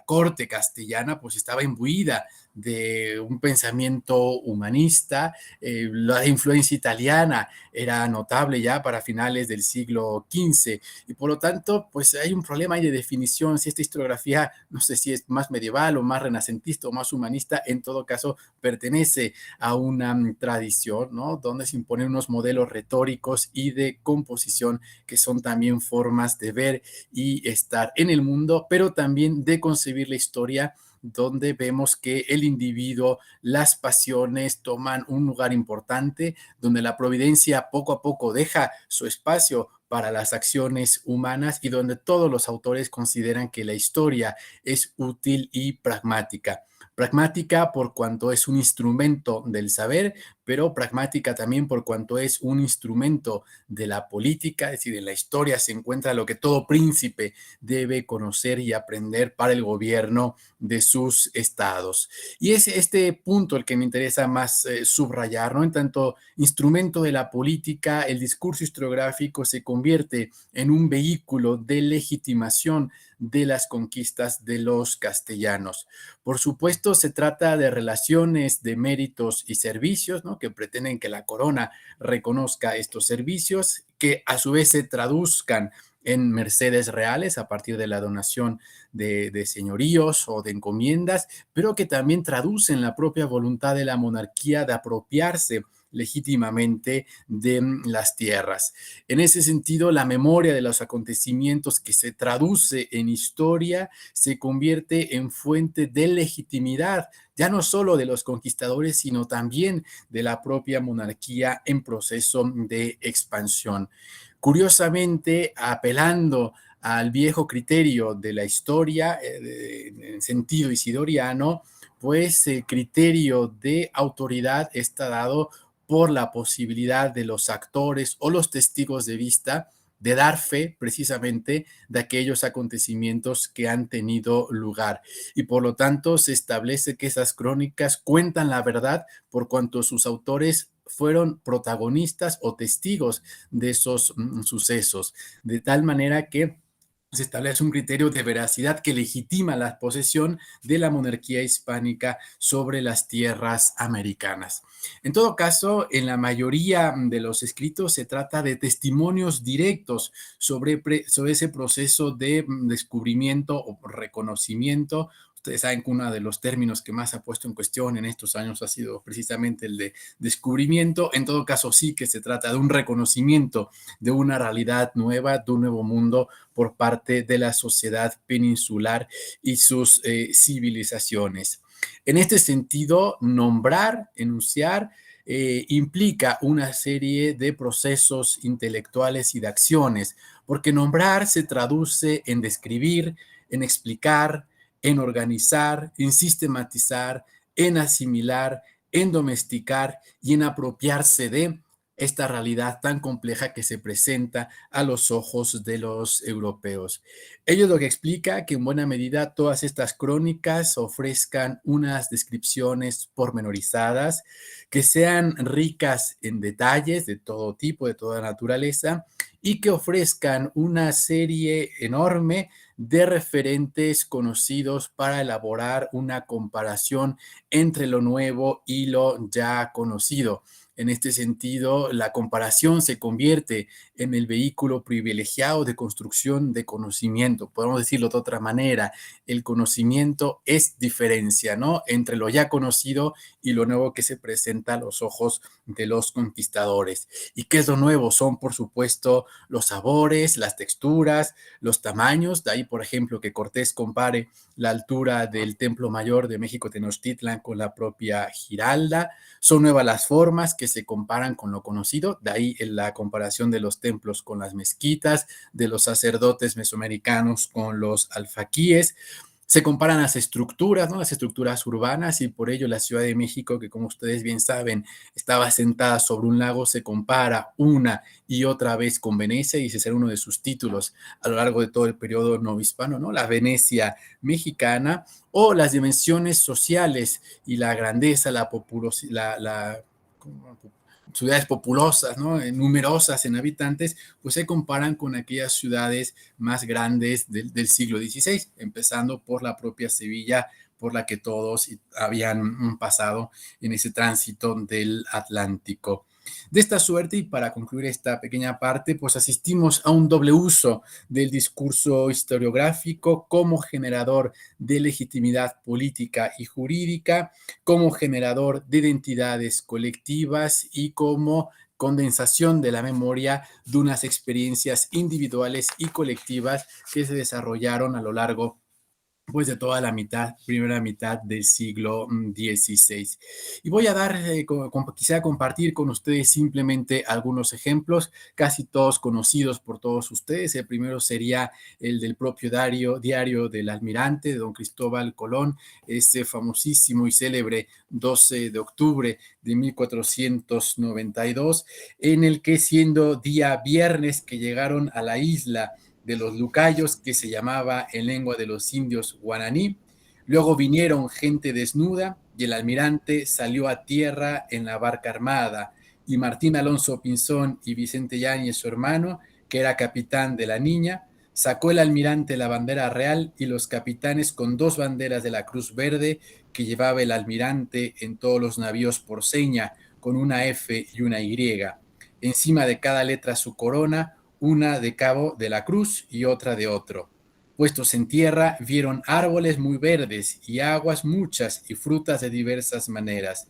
corte castellana pues estaba imbuida de un pensamiento humanista. La influencia italiana era notable ya para finales del siglo XV, y por lo tanto pues hay un problema ahí de definición: si esta historiografía, no sé si es más medieval o más renacentista o más humanista. En todo caso pertenece a una tradición, ¿no?, donde se imponen unos modelos retóricos y de composición que son también formas de ver y estar en el mundo, pero también de concebir la historia, donde vemos que el individuo, las pasiones toman un lugar importante, donde la providencia poco a poco deja su espacio para las acciones humanas y donde todos los autores consideran que la historia es útil y pragmática. Pragmática por cuanto es un instrumento del saber, pero pragmática también por cuanto es un instrumento de la política, es decir, en la historia se encuentra lo que todo príncipe debe conocer y aprender para el gobierno de sus estados. Y es este punto el que me interesa más subrayar, ¿no? En tanto instrumento de la política, el discurso historiográfico se convierte en un vehículo de legitimación de las conquistas de los castellanos. Por supuesto, se trata de relaciones de méritos y servicios, ¿no? Que pretenden que la corona reconozca estos servicios, que a su vez se traduzcan en mercedes reales a partir de la donación de señoríos o de encomiendas, pero que también traducen la propia voluntad de la monarquía de apropiarse legítimamente de las tierras. En ese sentido, la memoria de los acontecimientos que se traduce en historia se convierte en fuente de legitimidad, ya no solo de los conquistadores, sino también de la propia monarquía en proceso de expansión. Curiosamente, apelando al viejo criterio de la historia, en sentido isidoriano, pues el criterio de autoridad está dado por la posibilidad de los actores o los testigos de vista de dar fe precisamente de aquellos acontecimientos que han tenido lugar. Y por lo tanto se establece que esas crónicas cuentan la verdad por cuanto sus autores fueron protagonistas o testigos de esos sucesos, de tal manera que se establece un criterio de veracidad que legitima la posesión de la monarquía hispánica sobre las tierras americanas. En todo caso, en la mayoría de los escritos se trata de testimonios directos sobre ese proceso de descubrimiento o reconocimiento. Ustedes saben que uno de los términos que más ha puesto en cuestión en estos años ha sido precisamente el de descubrimiento. En todo caso, sí que se trata de un reconocimiento de una realidad nueva, de un nuevo mundo por parte de la sociedad peninsular y sus civilizaciones. En este sentido, nombrar, enunciar, implica una serie de procesos intelectuales y de acciones, porque nombrar se traduce en describir, en explicar, en organizar, en sistematizar, en asimilar, en domesticar y en apropiarse de esta realidad tan compleja que se presenta a los ojos de los europeos. Ello es lo que explica que en buena medida todas estas crónicas ofrezcan unas descripciones pormenorizadas, que sean ricas en detalles de todo tipo, de toda naturaleza, y que ofrezcan una serie enorme de referentes conocidos para elaborar una comparación entre lo nuevo y lo ya conocido. En este sentido, la comparación se convierte en el vehículo privilegiado de construcción de conocimiento. Podemos decirlo de otra manera, el conocimiento es diferencia, ¿no? Entre lo ya conocido y lo nuevo que se presenta a los ojos de los conquistadores. ¿Y qué es lo nuevo? Son, por supuesto, los sabores, las texturas, los tamaños. De ahí, por ejemplo, que Cortés compare la altura del Templo Mayor de México Tenochtitlan con la propia Giralda. Son nuevas las formas que se comparan con lo conocido, de ahí la comparación de los templos con las mezquitas, de los sacerdotes mesoamericanos con los alfaquíes. Se comparan las estructuras, ¿no? Las estructuras urbanas, y por ello la Ciudad de México, que como ustedes bien saben, estaba asentada sobre un lago, se compara una y otra vez con Venecia, y ese será uno de sus títulos a lo largo de todo el periodo novohispano, ¿no? La Venecia mexicana, o las dimensiones sociales y la grandeza, la ciudades populosas, ¿no? Numerosas en habitantes, pues se comparan con aquellas ciudades más grandes del siglo XVI, empezando por la propia Sevilla, por la que todos habían pasado en ese tránsito del Atlántico. De esta suerte, y para concluir esta pequeña parte, pues asistimos a un doble uso del discurso historiográfico como generador de legitimidad política y jurídica, como generador de identidades colectivas y como condensación de la memoria de unas experiencias individuales y colectivas que se desarrollaron a lo largo pues de toda la primera mitad del siglo XVI. Y voy a dar, quisiera compartir con ustedes simplemente algunos ejemplos, casi todos conocidos por todos ustedes. El primero sería el del propio diario del Almirante, de don Cristóbal Colón, este famosísimo y célebre 12 de octubre de 1492, en el que, siendo día viernes que llegaron a la isla de los Lucayos, que se llamaba en lengua de los indios guaraní. Luego vinieron gente desnuda y el almirante salió a tierra en la barca armada, y Martín Alonso Pinzón y Vicente Yáñez, su hermano, que era capitán de la Niña, sacó el almirante la bandera real y los capitanes con 2 banderas de la Cruz Verde que llevaba el almirante en todos los navíos por seña, con una F y una Y. Encima de cada letra su corona, una de cabo de la cruz y otra de otro. Puestos en tierra, vieron árboles muy verdes y aguas muchas y frutas de diversas maneras.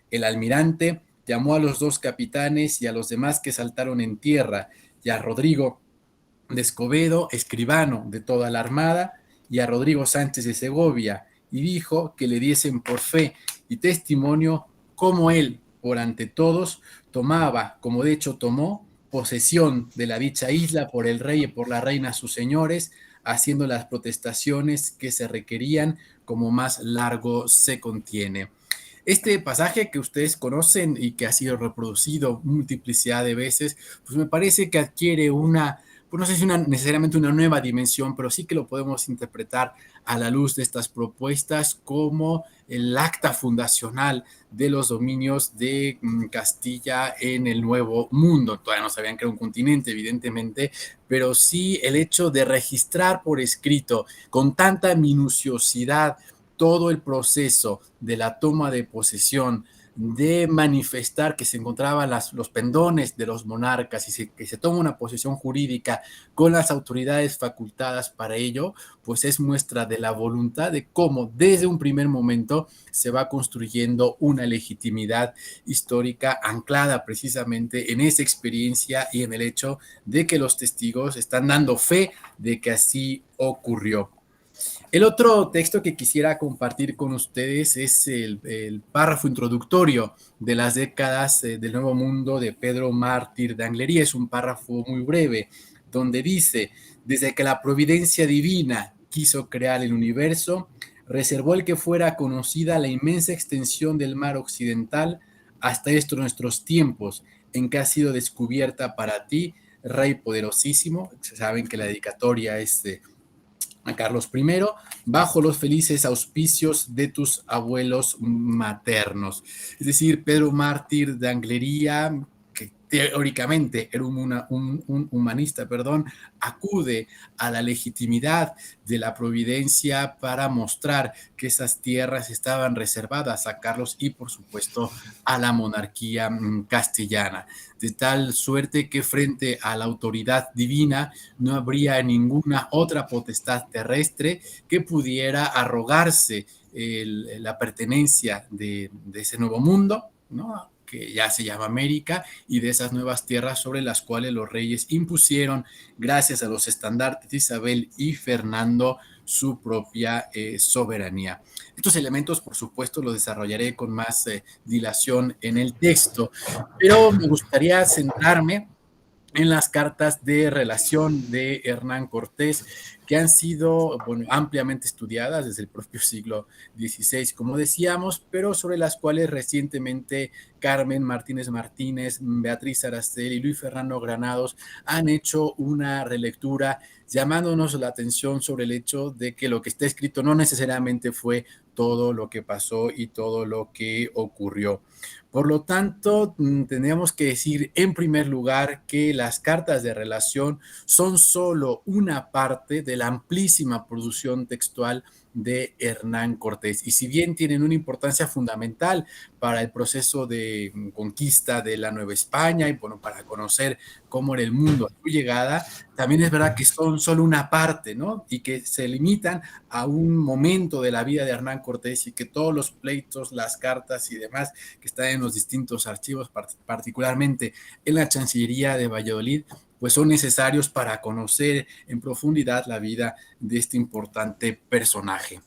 El almirante llamó a los 2 capitanes y a los demás que saltaron en tierra, y a Rodrigo de Escobedo, escribano de toda la armada, y a Rodrigo Sánchez de Segovia, y dijo que le diesen por fe y testimonio cómo él, por ante todos, tomaba, como de hecho tomó, posesión de la dicha isla por el rey y por la reina sus señores, haciendo las protestaciones que se requerían, como más largo se contiene. Este pasaje que ustedes conocen y que ha sido reproducido multiplicidad de veces, pues me parece que adquiere pues no sé si necesariamente una nueva dimensión, pero sí que lo podemos interpretar a la luz de estas propuestas como el acta fundacional de los dominios de Castilla en el Nuevo Mundo. Todavía no sabían que era un continente, evidentemente, pero sí el hecho de registrar por escrito con tanta minuciosidad todo el proceso de la toma de posesión, de manifestar que se encontraban los pendones de los monarcas y que se toma una posesión jurídica con las autoridades facultadas para ello, pues es muestra de la voluntad de cómo desde un primer momento se va construyendo una legitimidad histórica anclada precisamente en esa experiencia y en el hecho de que los testigos están dando fe de que así ocurrió. El otro texto que quisiera compartir con ustedes es el párrafo introductorio de las décadas del Nuevo Mundo de Pedro Mártir de Anglería. Es un párrafo muy breve donde dice: desde que la providencia divina quiso crear el universo, reservó el que fuera conocida la inmensa extensión del mar occidental hasta estos nuestros tiempos, en que ha sido descubierta para ti, Rey poderosísimo. Saben que la dedicatoria es a Carlos I, bajo los felices auspicios de tus abuelos maternos. Es decir, Pedro Mártir de Anglería, que teóricamente era un humanista, acude a la legitimidad de la providencia para mostrar que esas tierras estaban reservadas a Carlos y, por supuesto, a la monarquía castellana, de tal suerte que frente a la autoridad divina no habría ninguna otra potestad terrestre que pudiera arrogarse la pertenencia de ese nuevo mundo, ¿no?, que ya se llama América, y de esas nuevas tierras sobre las cuales los reyes impusieron, gracias a los estandartes de Isabel y Fernando, su propia soberanía. Estos elementos, por supuesto, los desarrollaré con más dilación en el texto, pero me gustaría centrarme en las cartas de relación de Hernán Cortés, que han sido, ampliamente estudiadas desde el propio siglo XVI, como decíamos, pero sobre las cuales recientemente Carmen Martínez Martínez, Beatriz Araceli y Luis Fernando Granados han hecho una relectura llamándonos la atención sobre el hecho de que lo que está escrito no necesariamente fue todo lo que pasó y todo lo que ocurrió. Por lo tanto, tendríamos que decir en primer lugar que las cartas de relación son solo una parte de la amplísima producción textual de Hernán Cortés. Y si bien tienen una importancia fundamental para el proceso de conquista de la Nueva España y para conocer cómo era el mundo a su llegada, también es verdad que son solo una parte, ¿no? Y que se limitan a un momento de la vida de Hernán Cortés, y que todos los pleitos, las cartas y demás que están en los distintos archivos, particularmente en la Chancillería de Valladolid, pues son necesarios para conocer en profundidad la vida de este importante personaje.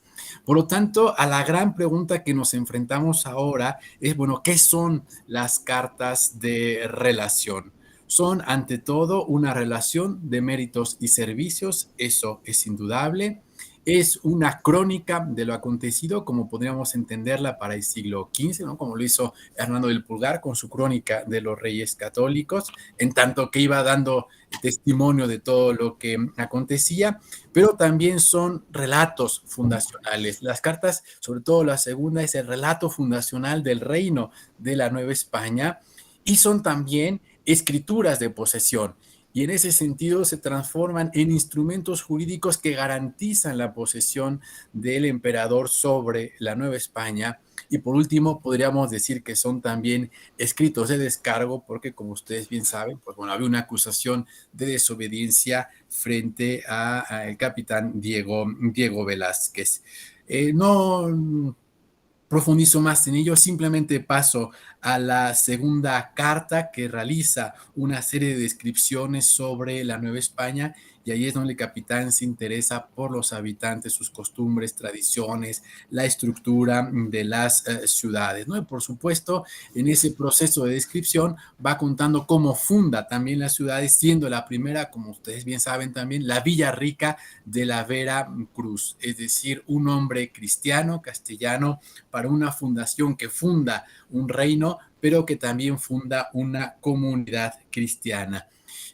Por lo tanto, a la gran pregunta que nos enfrentamos ahora es, bueno, ¿qué son las cartas de relación? Son, ante todo, una relación de méritos y servicios, eso es indudable. Es una crónica de lo acontecido, como podríamos entenderla para el siglo XV, ¿no? Como lo hizo Hernando del Pulgar con su crónica de los Reyes Católicos, en tanto que iba dando testimonio de todo lo que acontecía, pero también son relatos fundacionales. Las cartas, sobre todo la segunda, es el relato fundacional del reino de la Nueva España, y son también escrituras de posesión. Y en ese sentido se transforman en instrumentos jurídicos que garantizan la posesión del emperador sobre la Nueva España. Y por último, podríamos decir que son también escritos de descargo, porque como ustedes bien saben, pues bueno, había una acusación de desobediencia frente al capitán Diego Velázquez. No profundizo más en ello, simplemente paso a la segunda carta, que realiza una serie de descripciones sobre la Nueva España, y ahí es donde el capitán se interesa por los habitantes, sus costumbres, tradiciones, la estructura de las ciudades, ¿no? Y por supuesto, en ese proceso de descripción va contando cómo funda también las ciudades, siendo la primera, como ustedes bien saben también, la Villa Rica de la Vera Cruz, es decir, un hombre cristiano, castellano, para una fundación que funda un reino, pero que también funda una comunidad cristiana.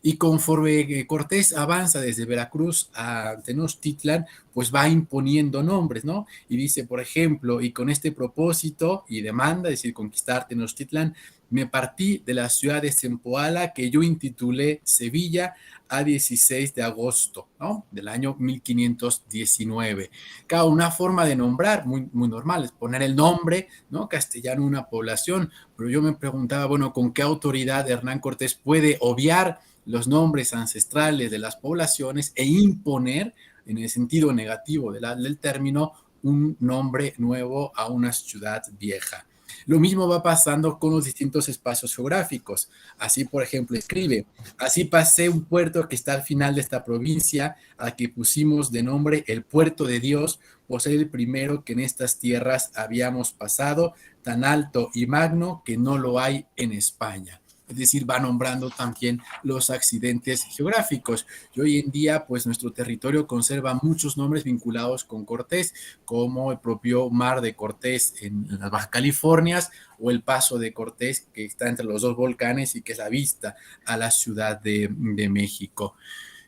Y conforme Cortés avanza desde Veracruz a Tenochtitlan, pues va imponiendo nombres, ¿no? Y dice, por ejemplo, y con este propósito y demanda, es decir, conquistar Tenochtitlan, me partí de la ciudad de Zempoala, que yo intitulé Sevilla, a 16 de agosto, ¿no? Del año 1519. Claro, una forma de nombrar muy, muy normal es poner el nombre, ¿no? Castellano a una población, pero yo me preguntaba, bueno, ¿con qué autoridad Hernán Cortés puede obviar los nombres ancestrales de las poblaciones e imponer, en el sentido negativo del término, un nombre nuevo a una ciudad vieja? Lo mismo va pasando con los distintos espacios geográficos. Así, por ejemplo, escribe, así pasé un puerto que está al final de esta provincia, al que pusimos de nombre el Puerto de Dios, por ser el primero que en estas tierras habíamos pasado, tan alto y magno que no lo hay en España. Es decir, va nombrando también los accidentes geográficos. Y hoy en día, pues nuestro territorio conserva muchos nombres vinculados con Cortés, como el propio Mar de Cortés en las Baja Californias, o el Paso de Cortés, que está entre los dos volcanes y que es la vista a la Ciudad de México.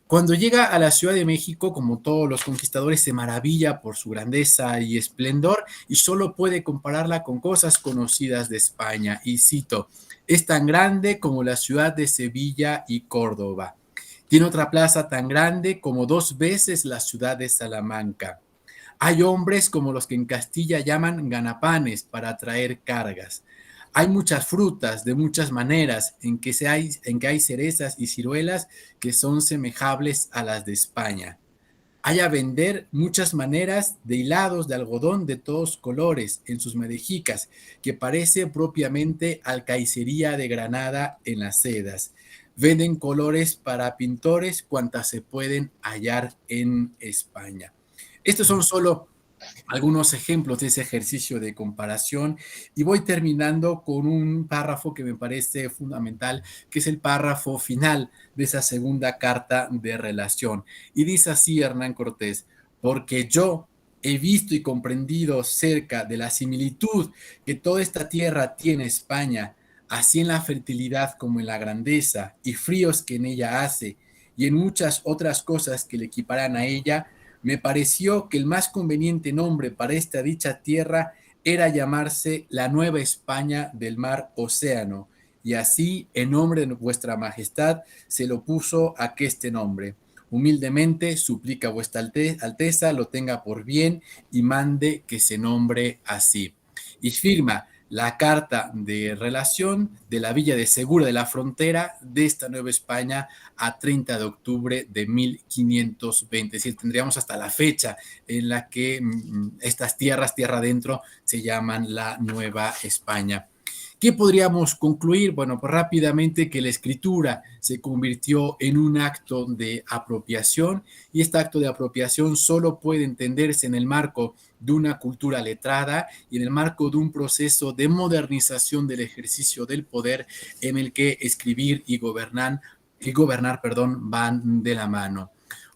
Cuando llega a la Ciudad de México, como todos los conquistadores, se maravilla por su grandeza y esplendor, y solo puede compararla con cosas conocidas de España. Y cito, es tan grande como la ciudad de Sevilla y Córdoba. Tiene otra plaza tan grande como 2 veces la ciudad de Salamanca. Hay hombres como los que en Castilla llaman ganapanes para traer cargas. Hay muchas frutas de muchas maneras, en que hay cerezas y ciruelas que son semejables a las de España. Hay a vender muchas maneras de hilados de algodón de todos colores en sus madejicas, que parece propiamente alcaicería de Granada en las sedas. Venden colores para pintores cuantas se pueden hallar en España. Estos son solo algunos ejemplos de ese ejercicio de comparación, y voy terminando con un párrafo que me parece fundamental, que es el párrafo final de esa segunda carta de relación. Y dice así Hernán Cortés: porque yo he visto y comprendido cerca de la similitud que toda esta tierra tiene España, así en la fertilidad como en la grandeza y fríos que en ella hace, y en muchas otras cosas que le equiparan a ella, me pareció que el más conveniente nombre para esta dicha tierra era llamarse la Nueva España del Mar Océano, y así, en nombre de vuestra majestad, se lo puso aqueste nombre. Humildemente suplica vuestra alteza lo tenga por bien y mande que se nombre así. Y firma la carta de relación de la Villa de Segura de la Frontera de esta Nueva España a 30 de octubre de 1520. Es decir, tendríamos hasta la fecha en la que estas tierras, tierra adentro, se llaman la Nueva España. ¿Qué podríamos concluir? Bueno, pues rápidamente que la escritura se convirtió en un acto de apropiación, y este acto de apropiación solo puede entenderse en el marco de una cultura letrada y en el marco de un proceso de modernización del ejercicio del poder en el que escribir y gobernar, van de la mano.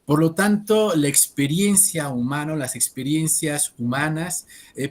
Por lo tanto, la experiencia humana, las experiencias humanas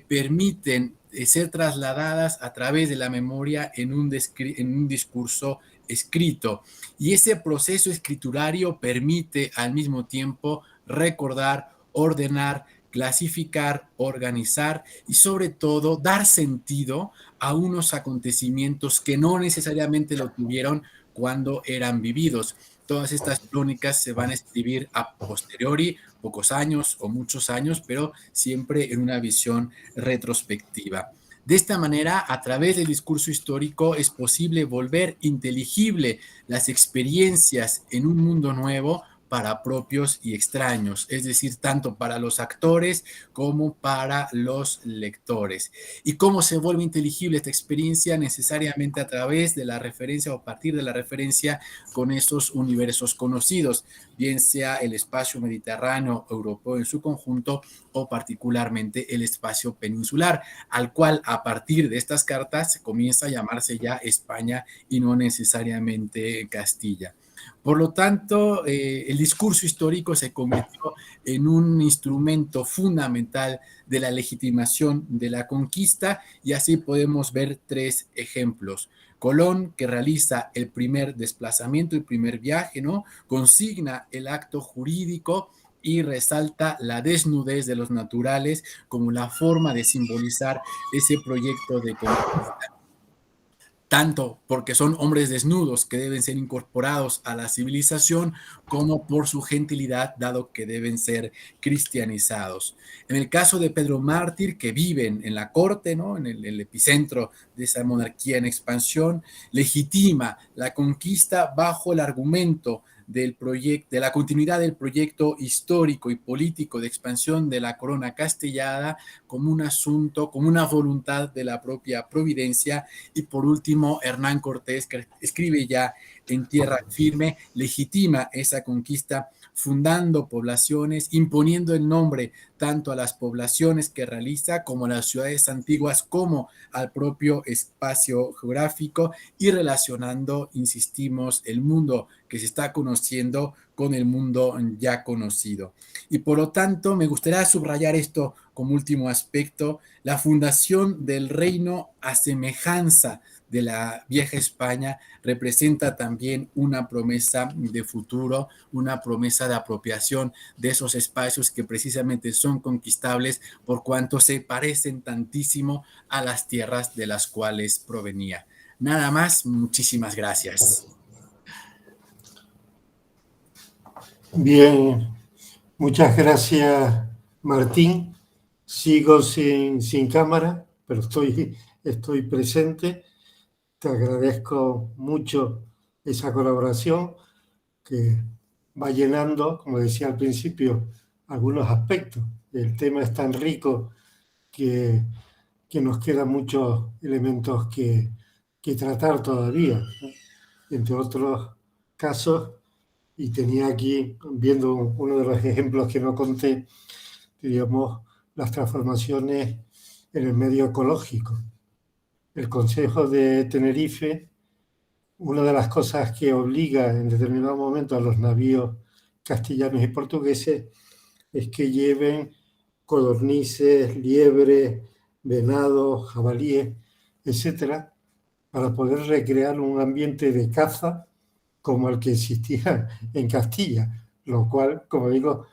permiten ser trasladadas a través de la memoria en un discurso escrito. Y ese proceso escriturario permite al mismo tiempo recordar, ordenar, clasificar, organizar y sobre todo dar sentido a unos acontecimientos que no necesariamente lo tuvieron cuando eran vividos. Todas estas crónicas se van a escribir a posteriori, pocos años o muchos años, pero siempre en una visión retrospectiva. De esta manera, a través del discurso histórico, es posible volver inteligible las experiencias en un mundo nuevo para propios y extraños, es decir, tanto para los actores como para los lectores. ¿Y cómo se vuelve inteligible esta experiencia? Necesariamente a través de la referencia o a partir de la referencia con esos universos conocidos, bien sea el espacio mediterráneo europeo en su conjunto o particularmente el espacio peninsular, al cual a partir de estas cartas comienza a llamarse ya España y no necesariamente Castilla. Por lo tanto, el discurso histórico se convirtió en un instrumento fundamental de la legitimación de la conquista, y así podemos ver tres ejemplos. Colón, que realiza el primer desplazamiento, el primer viaje, ¿no? Consigna el acto jurídico y resalta la desnudez de los naturales como la forma de simbolizar ese proyecto de conquista, tanto porque son hombres desnudos que deben ser incorporados a la civilización, como por su gentilidad, dado que deben ser cristianizados. En el caso de Pedro Mártir, que viven en la corte, ¿no? En el epicentro de esa monarquía en expansión, legitima la conquista bajo el argumento de la continuidad del proyecto histórico y político de expansión de la corona castellana como un asunto, como una voluntad de la propia providencia. Y por último, Hernán Cortés, que escribe ya en tierra firme, legitima esa conquista fundando poblaciones, imponiendo el nombre tanto a las poblaciones que realiza como a las ciudades antiguas, como al propio espacio geográfico, y relacionando, insistimos, el mundo que se está conociendo con el mundo ya conocido. Y por lo tanto, me gustaría subrayar esto como último aspecto: la fundación del reino a semejanza de la vieja España representa también una promesa de futuro, una promesa de apropiación de esos espacios que precisamente son conquistables por cuanto se parecen tantísimo a las tierras de las cuales provenía. Nada más, muchísimas gracias. Bien, muchas gracias, Martín. Sigo sin cámara, pero estoy presente. Te agradezco mucho esa colaboración que va llenando, como decía al principio, algunos aspectos. El tema es tan rico que nos quedan muchos elementos que tratar todavía, ¿no? Entre otros casos, y tenía aquí, viendo uno de los ejemplos que no conté, diríamos, las transformaciones en el medio ecológico. El Consejo de Tenerife, una de las cosas que obliga en determinado momento a los navíos castellanos y portugueses es que lleven codornices, liebres, venados, jabalíes, etcétera, para poder recrear un ambiente de caza como el que existía en Castilla, lo cual, como digo,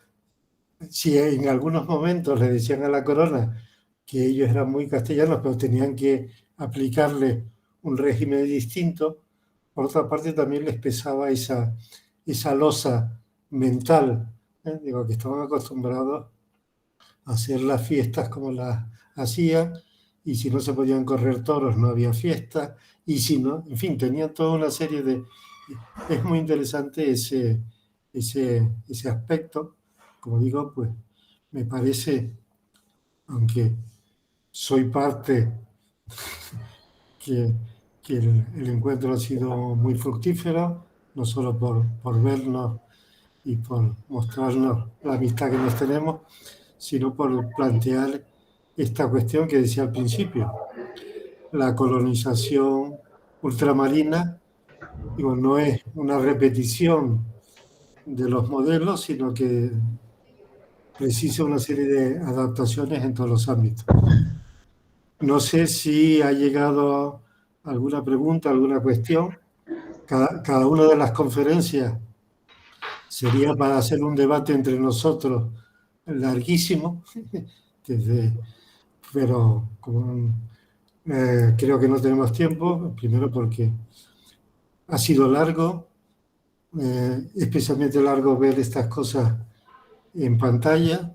si en algunos momentos le decían a la corona que ellos eran muy castellanos, pero tenían que aplicarle un régimen distinto, por otra parte también les pesaba esa losa mental, digo, que estaban acostumbrados a hacer las fiestas como las hacían, y si no se podían correr toros no había fiesta, y si no, en fin, tenían toda una serie de... Es muy interesante ese aspecto. Como digo, pues me parece, aunque soy parte que, que el encuentro ha sido muy fructífero, no solo por vernos y por mostrarnos la amistad que nos tenemos, sino por plantear esta cuestión que decía al principio. La colonización ultramarina, digo, no es una repetición de los modelos, sino que precisa una serie de adaptaciones en todos los ámbitos. No sé si ha llegado alguna pregunta, alguna cuestión. Cada una de las conferencias sería para hacer un debate entre nosotros larguísimo, pero creo que no tenemos tiempo, primero porque ha sido largo, especialmente largo ver estas cosas en pantalla,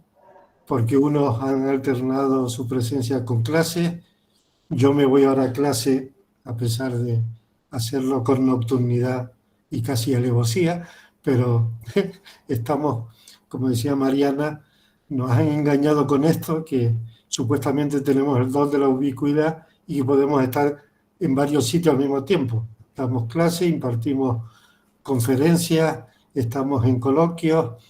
porque unos han alternado su presencia con clase. Yo me voy ahora a clase, a pesar de hacerlo con nocturnidad y casi alevosía, pero estamos, como decía Mariana, nos han engañado con esto, que supuestamente tenemos el don de la ubicuidad y podemos estar en varios sitios al mismo tiempo. Damos clase, impartimos conferencias, estamos en coloquios,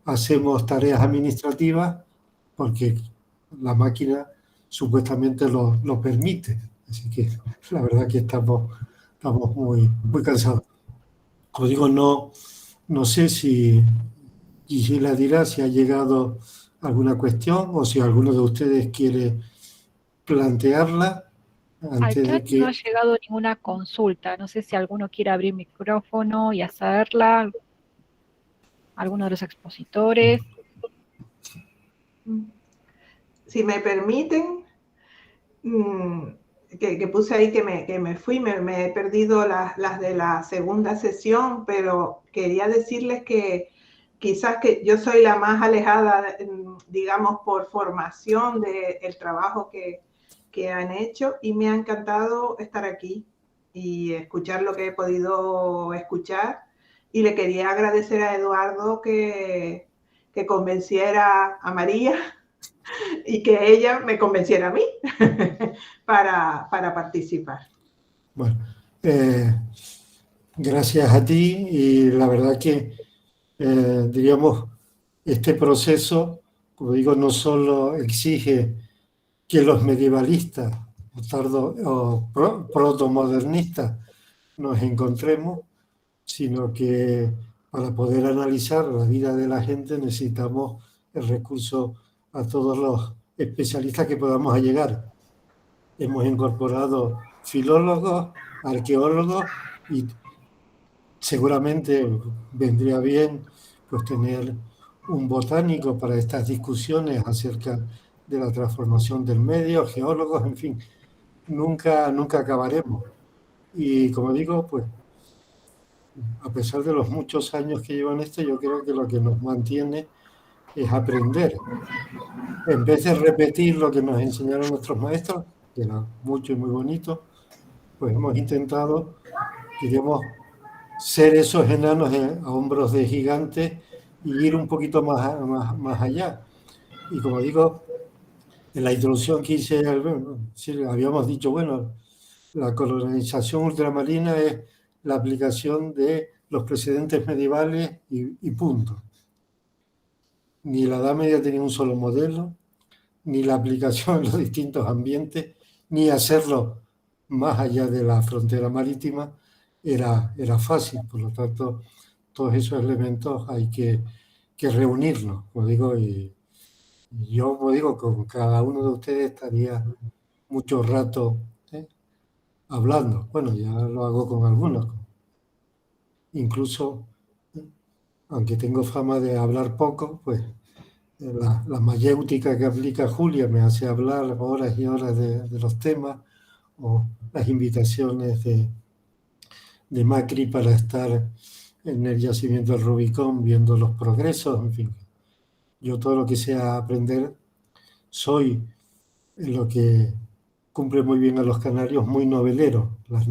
hacemos tareas administrativas, porque la máquina supuestamente lo permite. Así que la verdad que estamos muy cansados. Como digo, no sé si Gisela dirá si ha llegado alguna cuestión o si alguno de ustedes quiere plantearla Al antes de chat no ha que... llegado ninguna consulta. No sé si alguno quiere abrir micrófono y hacerla. Alguno de los expositores. Si me permiten, que puse ahí que me fui, me he perdido las de la segunda sesión, pero quería decirles que quizás que yo soy la más alejada, digamos, por formación del trabajo que han hecho, y me ha encantado estar aquí y escuchar lo que he podido escuchar. Y le quería agradecer a Eduardo que convenciera a María y que ella me convenciera a mí para participar. Bueno, gracias a ti, y la verdad que, diríamos, este proceso, como digo, no solo exige que los medievalistas o protomodernistas nos encontremos, sino que para poder analizar la vida de la gente necesitamos el recurso a todos los especialistas que podamos allegar. Hemos incorporado filólogos, arqueólogos, y seguramente vendría bien pues tener un botánico para estas discusiones acerca de la transformación del medio, geólogos, en fin, nunca acabaremos. Y como digo, pues a pesar de los muchos años que llevan esto, yo creo que lo que nos mantiene es aprender. En vez de repetir lo que nos enseñaron nuestros maestros, que era mucho y muy bonito, pues hemos intentado, diríamos, ser esos enanos a hombros de gigantes y ir un poquito más allá. Y como digo, en la introducción que hice, habíamos dicho, bueno, la colonización ultramarina es la aplicación de los precedentes medievales y punto. Ni la Edad Media tenía un solo modelo, ni la aplicación en los distintos ambientes, ni hacerlo más allá de la frontera marítima era fácil. Por lo tanto, todos esos elementos hay que reunirlos, como digo, y yo, como digo, con cada uno de ustedes estaría mucho rato hablando. Bueno, ya lo hago con algunos. Incluso, aunque tengo fama de hablar poco, pues la mayéutica que aplica Julia me hace hablar horas y horas de los temas, o las invitaciones de Macri para estar en el yacimiento del Rubicón viendo los progresos, en fin. Yo todo lo que sea aprender, soy en lo que cumple muy bien a los canarios, muy novelero. Las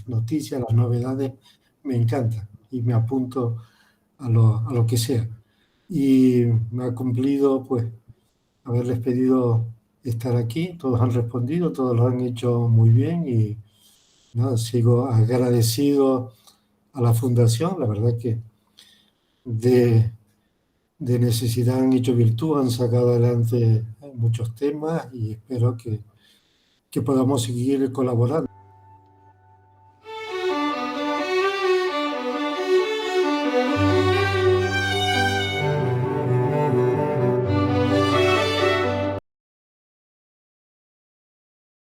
noticias, las novedades me encantan y me apunto a lo que sea. Y me ha cumplido pues haberles pedido estar aquí. Todos han respondido, todos lo han hecho muy bien, y nada, sigo agradecido a la Fundación, la verdad que de necesidad han hecho virtud, han sacado adelante muchos temas y espero que podamos seguir colaborando.